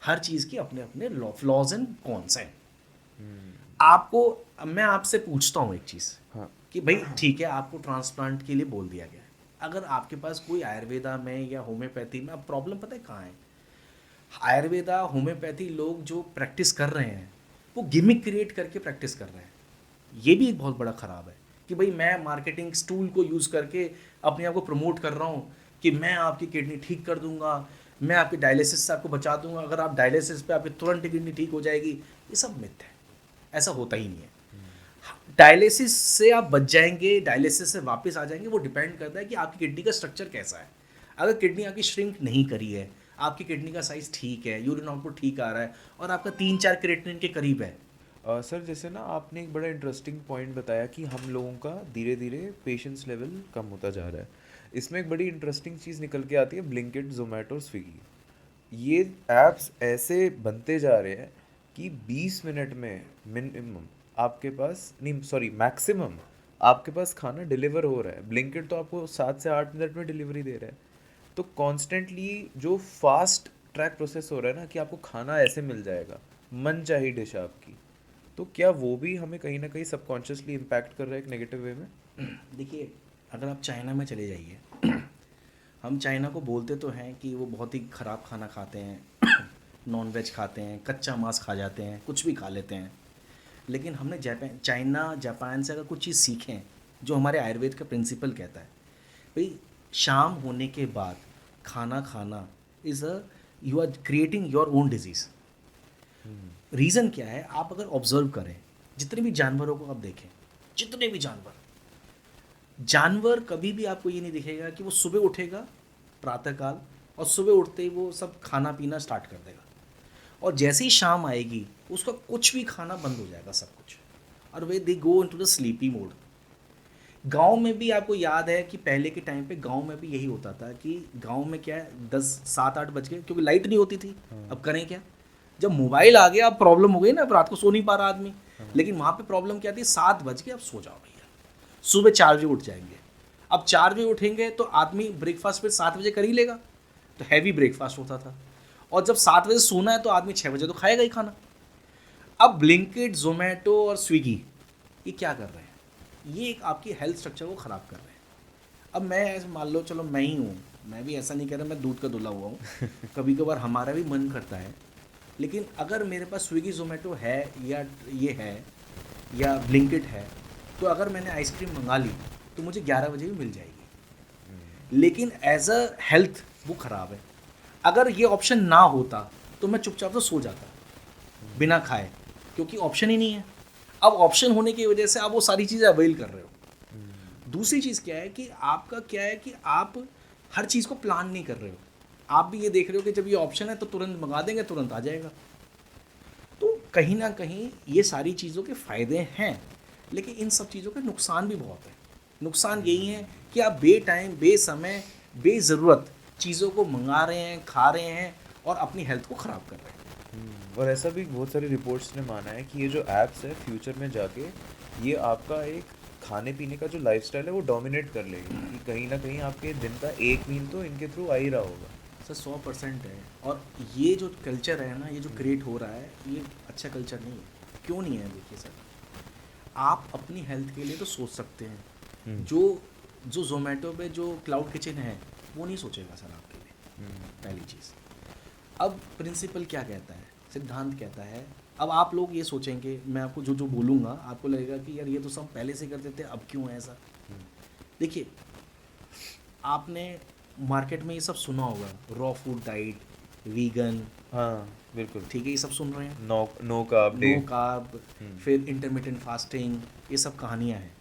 हर चीज़ के अपने अपने फ्लॉज एंड कॉन्स हैं। आपको, मैं आपसे पूछता हूँ एक चीज़, हाँ। कि भाई ठीक है आपको ट्रांसप्लांट के लिए बोल दिया गया है, अगर आपके पास कोई आयुर्वेदा में या होम्योपैथी में, अब प्रॉब्लम पता है कहाँ है? आयुर्वेदा होम्योपैथी लोग जो प्रैक्टिस कर रहे हैं वो गिमिक क्रिएट करके प्रैक्टिस कर रहे हैं। ये भी एक बहुत बड़ा ख़राब है कि भाई मैं मार्केटिंग टूल को यूज़ करके अपने आप को प्रमोट कर रहा हूँ कि मैं आपकी किडनी ठीक कर दूंगा, मैं आपके डायलिसिस से आपको बचा दूंगा, अगर आप डायलिसिस पे आपकी तुरंत किडनी ठीक हो जाएगी। ये सब मिथ है, ऐसा होता ही नहीं है। डायलिसिस से आप बच जाएंगे, डायलिसिस से वापस आ जाएंगे, वो डिपेंड करता है कि आपकी किडनी का स्ट्रक्चर कैसा है। अगर किडनी आपकी श्रिंक नहीं करी है, आपकी किडनी का साइज़ ठीक है, यूरिन आउटपुट ठीक आ रहा है और आपका 3-4 क्रिएटिनिन के करीब है। सर जैसे ना आपने एक बड़ा इंटरेस्टिंग पॉइंट बताया कि हम लोगों का धीरे धीरे पेशेंस लेवल कम होता जा रहा है। इसमें एक बड़ी इंटरेस्टिंग चीज़ निकल के आती है, ब्लिंकिट, जोमेटो, स्विगी। ये ऐप्स ऐसे बनते जा रहे हैं कि 20 मिनट में मिनिमम आपके पास, नहीं सॉरी मैक्सिमम आपके पास खाना डिलीवर हो रहा है। ब्लिंकिट तो आपको 7 से 8 मिनट में डिलीवरी दे रहा है। तो कॉन्स्टेंटली जो फास्ट ट्रैक प्रोसेस हो रहा है ना कि आपको खाना ऐसे मिल जाएगा, मन चाही डिश आपकी, तो क्या वो भी हमें कहीं ना कहीं सबकॉन्शियसली इम्पैक्ट कर रहा है एक नेगेटिव वे में? देखिए, अगर आप चाइना में चले जाइए, हम चाइना को बोलते तो हैं कि वो बहुत ही ख़राब खाना खाते हैं, नॉन वेज खाते हैं, कच्चा मांस खा जाते हैं, कुछ भी खा लेते हैं। लेकिन हमने जापान से अगर कुछ चीज़ सीखें जो हमारे आयुर्वेद का प्रिंसिपल कहता है, भाई शाम होने के बाद खाना खाना is a, you are creating your own disease. Reason क्या है? आप अगर ऑब्जर्व करें, जितने भी जानवरों को आप देखें, जितने भी जानवर कभी भी आपको ये नहीं दिखेगा कि वो सुबह उठेगा प्रातःकाल और सुबह उठते ही वो सब खाना पीना स्टार्ट कर देगा, और जैसे ही शाम आएगी उसका कुछ भी खाना बंद हो जाएगा सब कुछ, और वे they go into the sleepy mode. गांव में भी आपको याद है कि पहले के टाइम पे गांव में भी यही होता था कि गांव में क्या है, 10-7-8 बज गए क्योंकि लाइट नहीं होती थी। अब करें क्या? जब मोबाइल आ गया अब प्रॉब्लम हो गई ना, अब रात को सो नहीं पा रहा आदमी। लेकिन वहाँ पे प्रॉब्लम क्या थी? 7 बज गए अब सो जाओ भैया, सुबह 4 बजे उठ जाएंगे। अब 4 बजे उठेंगे तो आदमी ब्रेकफास्ट फिर 7 बजे कर ही लेगा, तो हैवी ब्रेकफास्ट होता था। और जब 7 बजे सोना है तो आदमी 6 बजे तो खाएगा ही खाना। अब ब्लिंकिट, जोमेटो और स्विगी ये क्या कर रहे हैं? ये एक आपकी हेल्थ स्ट्रक्चर को ख़राब कर रहे हैं। अब मैं ऐसे मान लो, चलो मैं ही हूँ, मैं भी ऐसा नहीं कह रहा मैं दूध का धुला हुआ हूँ, कभी कभार हमारा भी मन करता है। लेकिन अगर मेरे पास स्विगी जोमेटो है या ये है या ब्लिंकिट है, तो अगर मैंने आइसक्रीम मंगा ली तो मुझे 11 बजे भी मिल जाएगी। लेकिन एज अ हेल्थ वो ख़राब है। अगर ये ऑप्शन ना होता तो मैं चुपचाप तो सो जाता बिना खाए, क्योंकि ऑप्शन ही नहीं है। अब ऑप्शन होने की वजह से आप वो सारी चीज़ें अवेल कर रहे हो। दूसरी चीज़ क्या है कि आपका क्या है कि आप हर चीज़ को प्लान नहीं कर रहे हो। आप भी ये देख रहे हो कि जब ये ऑप्शन है तो तुरंत मंगा देंगे, तुरंत आ जाएगा। तो कहीं ना कहीं ये सारी चीज़ों के फ़ायदे हैं, लेकिन इन सब चीज़ों के नुकसान भी बहुत है। नुकसान यही है कि आप बे टाइम, बेसमय, बेज़रूरत चीज़ों को मंगा रहे हैं, खा रहे हैं और अपनी हेल्थ को ख़राब कर रहे हैं। और ऐसा भी बहुत सारी रिपोर्ट्स ने माना है कि ये जो एप्स है फ्यूचर में जाके ये आपका एक खाने पीने का जो लाइफस्टाइल है वो डोमिनेट कर लेगी, कि कहीं ना कहीं आपके दिन का एक मील तो इनके थ्रू आ ही रहा होगा। सर 100% है। और ये जो कल्चर है ना, ये जो क्रिएट हो रहा है, ये अच्छा कल्चर नहीं है। क्यों नहीं है? देखिए सर, आप अपनी हेल्थ के लिए तो सोच सकते हैं। जो जोमेटो पे जो क्लाउड किचन है वो नहीं सोचेगा सर आपके लिए, पहली चीज़। अब प्रिंसिपल क्या कहता है? सिद्धांत कहता है, अब आप लोग ये सोचेंगे, मैं आपको जो जो बोलूँगा आपको लगेगा कि यार ये तो सब पहले से करते थे, अब क्यों है ऐसा। देखिए, आपने मार्केट में ये सब सुना होगा, रॉ फूड डाइट, वीगन, हाँ बिल्कुल। ठीक है, ये सब सुन रहे हैं, no no carb day. No carb, फिर इंटरमिटेंट फास्टिंग, ये सब कहानियाँ हैं।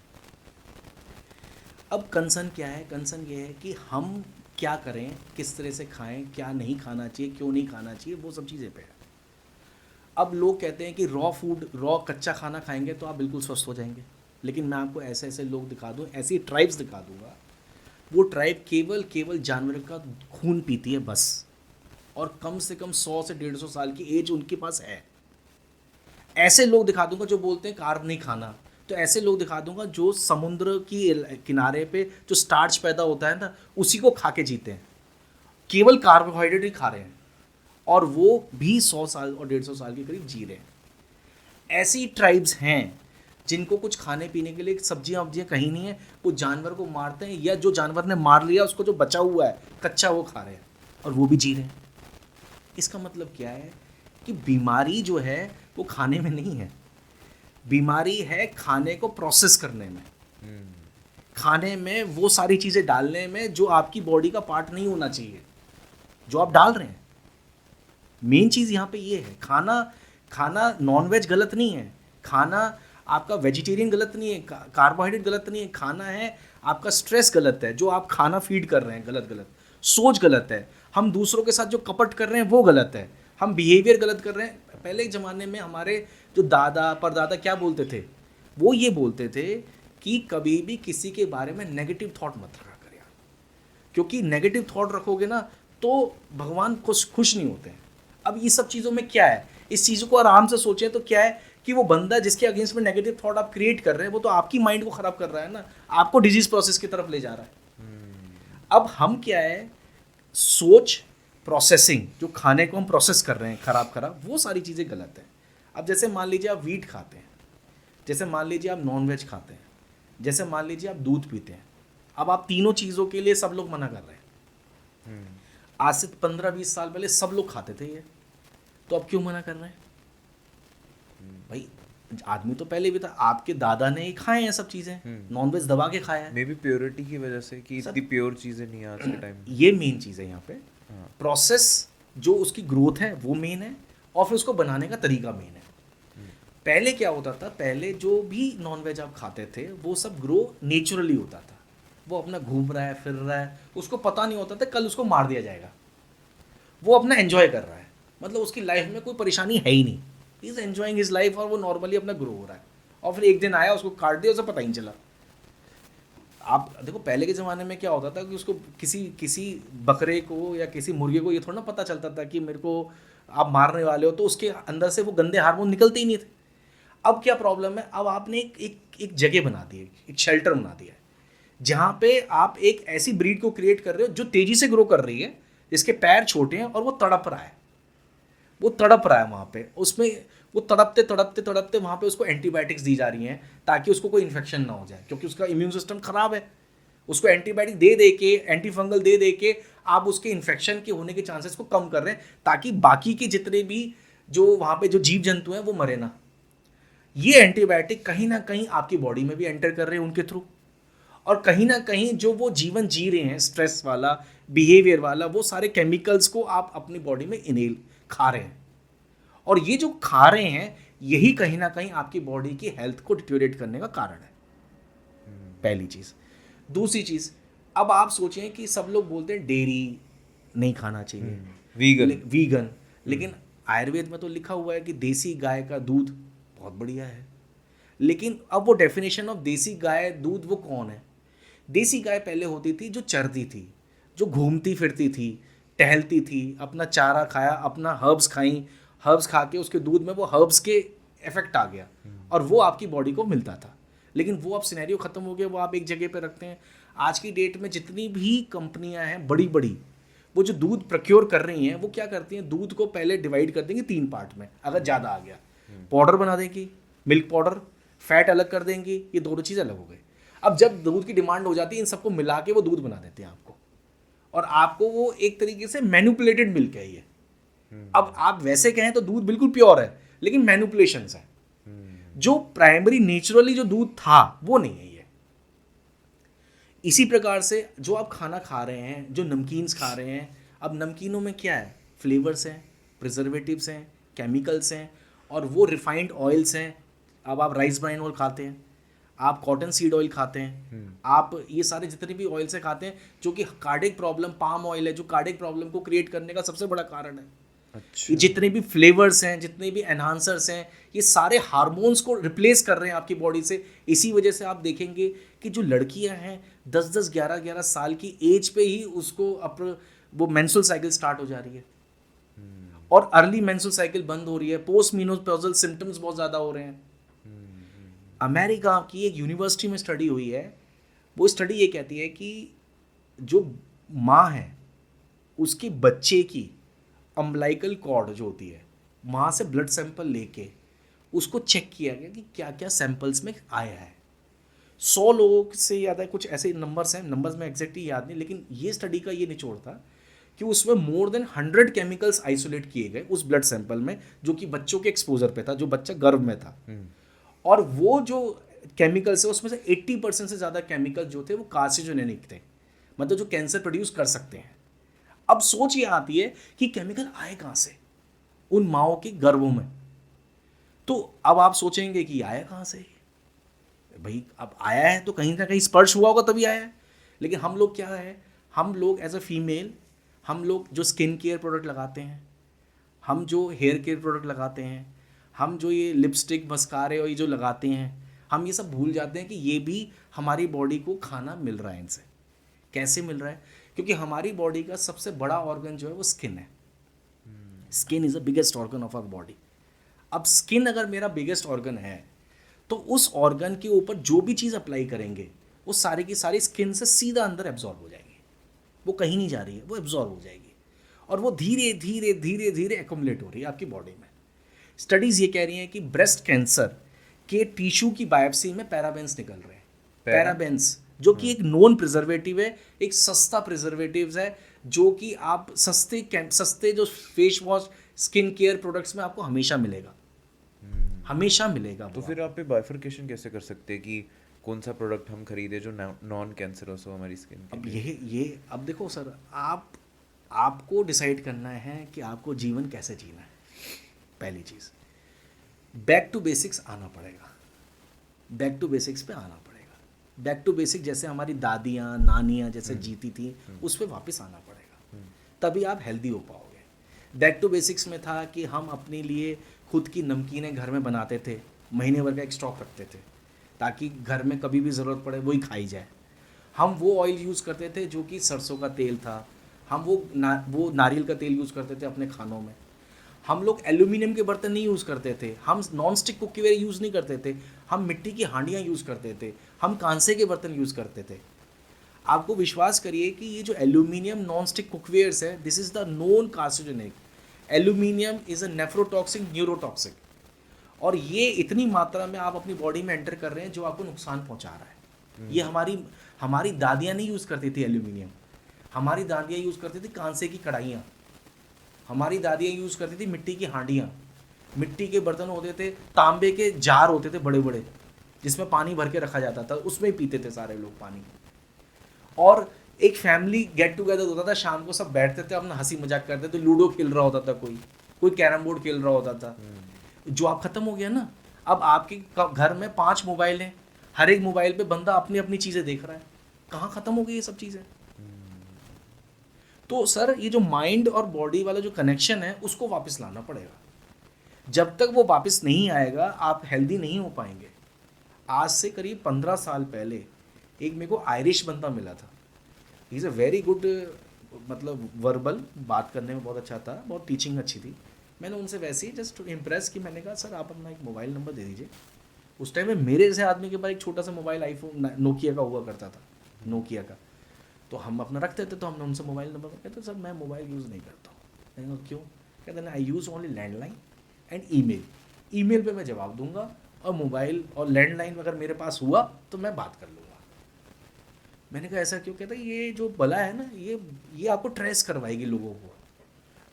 अब कंसर्न क्या है? कंसर्न ये है कि हम क्या करें, किस तरह से खाएं, क्या नहीं खाना चाहिए, क्यों नहीं खाना चाहिए, वो सब चीज़ें पे है। अब लोग कहते हैं कि रॉ फूड, रॉ कच्चा खाना खाएंगे तो आप बिल्कुल स्वस्थ हो जाएंगे, लेकिन मैं आपको ऐसे ऐसे लोग दिखा दूँ, ऐसी ट्राइब्स दिखा दूंगा, वो ट्राइब केवल केवल जानवर का खून पीती है बस, और कम से कम 100 से 150 साल की एज उनके पास है। ऐसे लोग दिखा दूंगा जो बोलते हैं कार्ब नहीं खाना, तो ऐसे लोग दिखा दूंगा जो समुद्र की किनारे पे जो स्टार्च पैदा होता है ना, उसी को खा के जीते हैं, केवल कार्बोहाइड्रेट ही खा रहे हैं, और वो भी 100 साल और 150 साल के करीब जी रहे हैं। ऐसी ट्राइब्स हैं जिनको कुछ खाने पीने के लिए सब्जियां वब्जियां कहीं नहीं है, वो जानवर को मारते हैं, या जो जानवर ने मार लिया उसको जो बचा हुआ है कच्चा वो खा रहे हैं, और वो भी जी रहे हैं। इसका मतलब क्या है कि बीमारी जो है वो खाने में नहीं है, बीमारी है खाने को प्रोसेस करने में, खाने में वो सारी चीज़ें डालने में जो आपकी बॉडी का पार्ट नहीं होना चाहिए, जो आप डाल रहे हैं। मेन चीज़ यहाँ पे ये है, खाना खाना नॉनवेज गलत नहीं है, खाना आपका वेजिटेरियन गलत नहीं है, कार्बोहाइड्रेट गलत नहीं है, खाना है आपका स्ट्रेस गलत है, जो आप खाना फीड कर रहे हैं गलत गलत, सोच गलत है, हम दूसरों के साथ जो कपट कर रहे हैं वो गलत है, हम बिहेवियर गलत कर रहे हैं। पहले के ज़माने में हमारे जो दादा परदादा क्या बोलते थे, वो ये बोलते थे कि कभी भी किसी के बारे में नेगेटिव थॉट मत रखा कर यार, क्योंकि नेगेटिव थॉट रखोगे ना तो भगवान खुश नहीं होते हैं। अब ये सब चीज़ों में क्या है, इस चीज़ों को आराम से सोचें तो क्या है कि वो बंदा जिसके अगेंस्ट में नेगेटिव थॉट आप क्रिएट कर रहे हैं, वो तो आपकी माइंड को ख़राब कर रहा है ना, आपको डिजीज प्रोसेस की तरफ ले जा रहा है। अब हम क्या है, सोच प्रोसेसिंग, जो खाने को हम प्रोसेस कर रहे हैं खराब, वो सारी चीज़ें गलत है। अब जैसे मान लीजिए आप वीट खाते हैं, जैसे मान लीजिए आप नॉनवेज खाते हैं, जैसे मान लीजिए आप दूध पीते हैं, अब आप तीनों चीज़ों के लिए सब लोग मना कर रहे हैं। आज से 15-20 साल पहले सब लोग खाते थे ये, तो अब क्यों मना कर रहे हैं भाई? आदमी तो पहले भी था, आपके दादा ने ही खाए हैं सब चीज़ें, नॉनवेज दबा के खाया है। मे बी प्योरिटी की वजह से कि इतनी प्योर चीज़ें नहीं है आज के टाइम में। ये मेन चीज़ है यहाँ पे, प्रोसेस जो उसकी ग्रोथ है वो मेन है, और फिर उसको बनाने का तरीका मेन है। पहले क्या होता था, पहले जो भी नॉनवेज आप खाते थे वो सब ग्रो नेचुरली होता था, वो अपना घूम रहा है, फिर रहा है, उसको पता नहीं होता था कल उसको मार दिया जाएगा, वो अपना एंजॉय कर रहा है, मतलब उसकी लाइफ में कोई परेशानी है ही नहीं, he is enjoying his life, और वो नॉर्मली अपना ग्रो हो रहा है। और फिर एक दिन आया उसको काट दिया, उसे पता ही नहीं चला। आप देखो पहले के ज़माने में क्या होता था कि उसको किसी बकरे को या किसी मुर्गे को ये थोड़ा ना पता चलता था कि मेरे को आप मारने वाले हो, तो उसके अंदर से वो गंदे हार्मोन निकलते ही नहीं थे। अब क्या प्रॉब्लम है, अब आपने एक जगह बना दी है, एक शेल्टर बना दिया है, जहाँ पे आप एक ऐसी ब्रीड को क्रिएट कर रहे हो जो तेज़ी से ग्रो कर रही है, जिसके पैर छोटे हैं और वो तड़प रहा है, वो तड़प रहा है वहाँ पे, उसमें वो तड़पते तड़पते तड़पते वहाँ पे उसको एंटीबायोटिक्स दी जा रही हैं ताकि उसको कोई इन्फेक्शन ना हो जाए, क्योंकि उसका इम्यून सिस्टम ख़राब है। उसको एंटीबायोटिक दे के, एंटी फंगल दे के आप उसके इन्फेक्शन के होने के चांसेस को कम कर रहे हैं, ताकि बाकी के जितने भी जो वहाँ पे जो जीव जंतु हैं वो मरे ना। ये एंटीबायोटिक कहीं ना कहीं आपकी बॉडी में भी एंटर कर रहे हैं उनके थ्रू, और कहीं ना कहीं जो वो जीवन जी रहे हैं स्ट्रेस वाला, बिहेवियर वाला, वो सारे केमिकल्स को आप अपनी बॉडी में इनहेल खा रहे हैं, और ये जो खा रहे हैं यही कहीं ना कहीं आपकी बॉडी की हेल्थ को डिटेरियोरेट करने का कारण है, पहली चीज़। दूसरी चीज़, अब आप सोचें कि सब लोग बोलते हैं डेयरी नहीं खाना चाहिए, वीगन, लेकिन आयुर्वेद में तो लिखा हुआ है कि देसी गाय का दूध बहुत बढ़िया है। लेकिन अब वो डेफिनेशन ऑफ देसी गाय दूध वो कौन है? देसी गाय पहले होती थी जो चरती थी, जो घूमती फिरती थी, टहलती थी, अपना चारा खाया, अपना हर्ब्स खाई, हर्ब्स खा के उसके दूध में वो हर्ब्स के इफेक्ट आ गया और वो आपकी बॉडी को मिलता था। लेकिन वो अब सिनेरियो ख़त्म हो गया, वो आप एक जगह पे रखते हैं। आज की डेट में जितनी भी कंपनियां हैं बड़ी बड़ी, वो जो दूध प्रोक्योर कर रही हैं वो क्या करती हैं, दूध को पहले डिवाइड कर देंगी 3 पार्ट में, अगर ज़्यादा आ गया पाउडर बना देंगी, मिल्क पाउडर, फैट अलग कर देंगी, ये दोनों चीज़ अलग हो गई। अब जब दूध की डिमांड हो जाती है इन सबको मिला के वो दूध बना देते हैं आपको, और आपको वो एक तरीके से मैनिपुलेटेड मिल्क है ये, अब आप वैसे कहें तो दूध बिल्कुल प्योर है, लेकिन मैनिपुलेशंस है। जो प्राइमरी नेचुरली जो दूध था वो नहीं है ये। इसी प्रकार से जो आप खाना खा रहे हैं, जो नमकीन्स खा रहे हैं, अब नमकीनों में क्या है, फ्लेवर्स हैं, प्रिजर्वेटिव्स हैं, केमिकल्स हैं, और वो रिफाइंड ऑयल्स हैं। अब आप राइस ब्राइन ऑयल खाते हैं, आप कॉटन सीड ऑयल खाते हैं, आप ये सारे जितने भी ऑयल से खाते हैं, जो कि कार्डियक प्रॉब्लम, पाम ऑयल है जो कार्डियक प्रॉब्लम को क्रिएट करने का सबसे बड़ा कारण है। अच्छा। ये जितने भी फ्लेवर्स हैं, जितने भी एनहांसर्स हैं, ये सारे हार्मोन्स को रिप्लेस कर रहे हैं आपकी बॉडी से। इसी वजह से आप देखेंगे कि जो लड़कियां हैं 10-10, 11-11 साल की एज पे ही उसको वो मेंस्ट्रुअल साइकिल स्टार्ट हो जा रही है, और अर्ली मेंस्ट्रुअल साइकिल बंद हो रही है, पोस्ट मेनोपॉजल सिम्टम्स बहुत ज़्यादा हो रहे हैं। अमेरिका की एक यूनिवर्सिटी में स्टडी हुई है, वो स्टडी ये कहती है कि जो माँ है उसके बच्चे की अम्बलाइकल कॉर्ड जो होती है, माँ से ब्लड सैंपल लेके उसको चेक किया गया कि क्या क्या सैंपल्स में आया है। 100 लोगों से ज़्यादा कुछ ऐसे नंबर्स हैं, नंबर्स में एग्जैक्टली याद नहीं, लेकिन ये स्टडी का ये निचोड़ था कि उसमें मोर देन 100 केमिकल्स आइसोलेट किए गए उस ब्लड सैंपल में, जो कि बच्चों के एक्सपोजर पे था, जो बच्चा गर्भ में था। और वो जो केमिकल्स है उसमें से 80% से ज़्यादा केमिकल जो थे वो कार्सिनोजेनिक थे, मतलब जो कैंसर प्रोड्यूस कर सकते हैं। अब सोच ये आती है कि केमिकल आए कहाँ से उन माओं के गर्भों में। तो अब आप सोचेंगे कि आया कहाँ से भाई, अब आया है तो कहीं ना कहीं स्पर्श हुआ होगा तभी आया है। लेकिन हम लोग क्या है, हम लोग एज अ फीमेल, हम लोग जो स्किन केयर प्रोडक्ट लगाते हैं, हम जो हेयर केयर प्रोडक्ट लगाते हैं, हम जो ये लिपस्टिक मस्कारे और ये जो लगाते हैं, हम ये सब भूल जाते हैं कि ये भी हमारी बॉडी को खाना मिल रहा है इनसे। कैसे मिल रहा है? क्योंकि हमारी बॉडी का सबसे बड़ा ऑर्गन जो है वो स्किन है। Skin is the biggest organ of our body. अब स्किन अगर मेरा बिगेस्ट ऑर्गन है तो उस ऑर्गन के ऊपर जो भी चीज़ अप्लाई करेंगे वो सारी की सारी स्किन से सीधा अंदर एब्जॉर्ब हो जाएगी, वो कहीं नहीं जा रही है, वो एब्जॉर्ब हो जाएगी, और वो धीरे धीरे धीरे धीरे एक्युमुलेट हो रही है आपकी बॉडी में। स्टडीज़ ये कह रही हैं कि ब्रेस्ट कैंसर के टिश्यू की बायोप्सी में पैराबेंस निकल रहे हैं। पैराबेंस जो कि एक नॉन प्रिजर्वेटिव है, एक सस्ता प्रिजर्वेटिव है, जो कि आप सस्ते जो face wash, skin care products में आपको हमेशा मिलेगा, हमेशा मिलेगा। तो फिर आप पे बाइफरकेशन कैसे कर सकते हैं कि कौन सा प्रोडक्ट हम खरीदे जो नॉन कैंसरस हो हमारी स्किन के अब लिए? ये अब देखो सर, आपको डिसाइड करना है कि आपको जीवन कैसे जीना है। पहली चीज़, बैक टू बेसिक्स आना पड़ेगा, बैक टू बेसिक्स पे आना पड़ेगा। बैक टू बेसिक जैसे हमारी दादियाँ नानियाँ जैसे जीती थी, उस पर वापस आना पड़ेगा, तभी आप हेल्दी हो पाओगे। बैक टू बेसिक्स में था कि हम अपने लिए खुद की नमकीनें घर में बनाते थे, महीने भर का एक स्टॉक रखते थे, ताकि घर में कभी भी ज़रूरत पड़े वही खाई जाए। हम वो ऑयल यूज़ करते थे जो कि सरसों का तेल था, हम वो नारियल का तेल यूज़ करते थे अपने खानों में। हम लोग एल्यूमिनियम के बर्तन नहीं यूज़ करते थे, हम नॉन स्टिक कुकवेयर यूज़ नहीं करते थे, हम मिट्टी की हांडियाँ यूज़ करते थे, हम कांसे के बर्तन यूज़ करते थे। आपको विश्वास करिए कि ये जो एल्यूमिनियम नॉन स्टिक कुकवेयर्स है, this is the known carcinogenic. Aluminium is a nephrotoxic, neurotoxic, और ये इतनी मात्रा में आप अपनी बॉडी में एंटर कर रहे हैं जो आपको नुकसान पहुंचा रहा है। ये हमारी दादियाँ नहीं यूज़ करती थी एल्यूमिनियम, हमारी दादियाँ यूज़ करती थी कांसे की कढ़ाइयाँ, हमारी दादियाँ यूज़ करती थी मिट्टी की हांडियाँ, मिट्टी के बर्तन होते थे, तांबे के जार होते थे बड़े बड़े, जिसमें पानी भर के रखा जाता था, उसमें ही पीते थे सारे लोग पानी। और एक फैमिली गेट टुगेदर होता था, शाम को सब बैठते थे, अपना हंसी मजाक करते थे, लूडो खेल रहा होता था, कोई कैरम बोर्ड खेल रहा होता था। जो आप ख़त्म हो गया ना, अब आपके घर में 5 मोबाइल हैं, हर एक मोबाइल पे बंदा अपनी अपनी चीज़ें देख रहा है, कहाँ ख़त्म हो गई ये सब चीज़ें। तो सर ये जो माइंड और बॉडी वाला जो कनेक्शन है उसको वापस लाना पड़ेगा। जब तक वो वापस नहीं आएगा आप हेल्दी नहीं हो पाएंगे। आज से करीब 15 साल पहले एक मेरे को आयरिश बंदा मिला था, he is a very good, मतलब वर्बल बात करने में बहुत अच्छा था, बहुत टीचिंग अच्छी थी। मैंने उनसे वैसे ही जस्ट इम्प्रेस की, मैंने कहा सर आप अपना एक मोबाइल नंबर दे दीजिए। उस टाइम में मेरे जैसे आदमी के पास एक छोटा सा मोबाइल आईफोन नोकिया का हुआ करता था, नोकिया का, तो हम अपना रखते थे। तो हमने उनसे मोबाइल नंबर, कहते सर मैं मोबाइल यूज़ नहीं करता हूँ। मैंने कहा क्यों? कहते ना I use only landline and email, email पे मैं जवाब दूंगा, और मोबाइल और लैंडलाइन अगर मेरे पास हुआ तो मैं बात कर लूँगा। मैंने कहा ऐसा क्यों? कहता ये जो बला है ना, ये आपको ट्रेस करवाएगी लोगों को।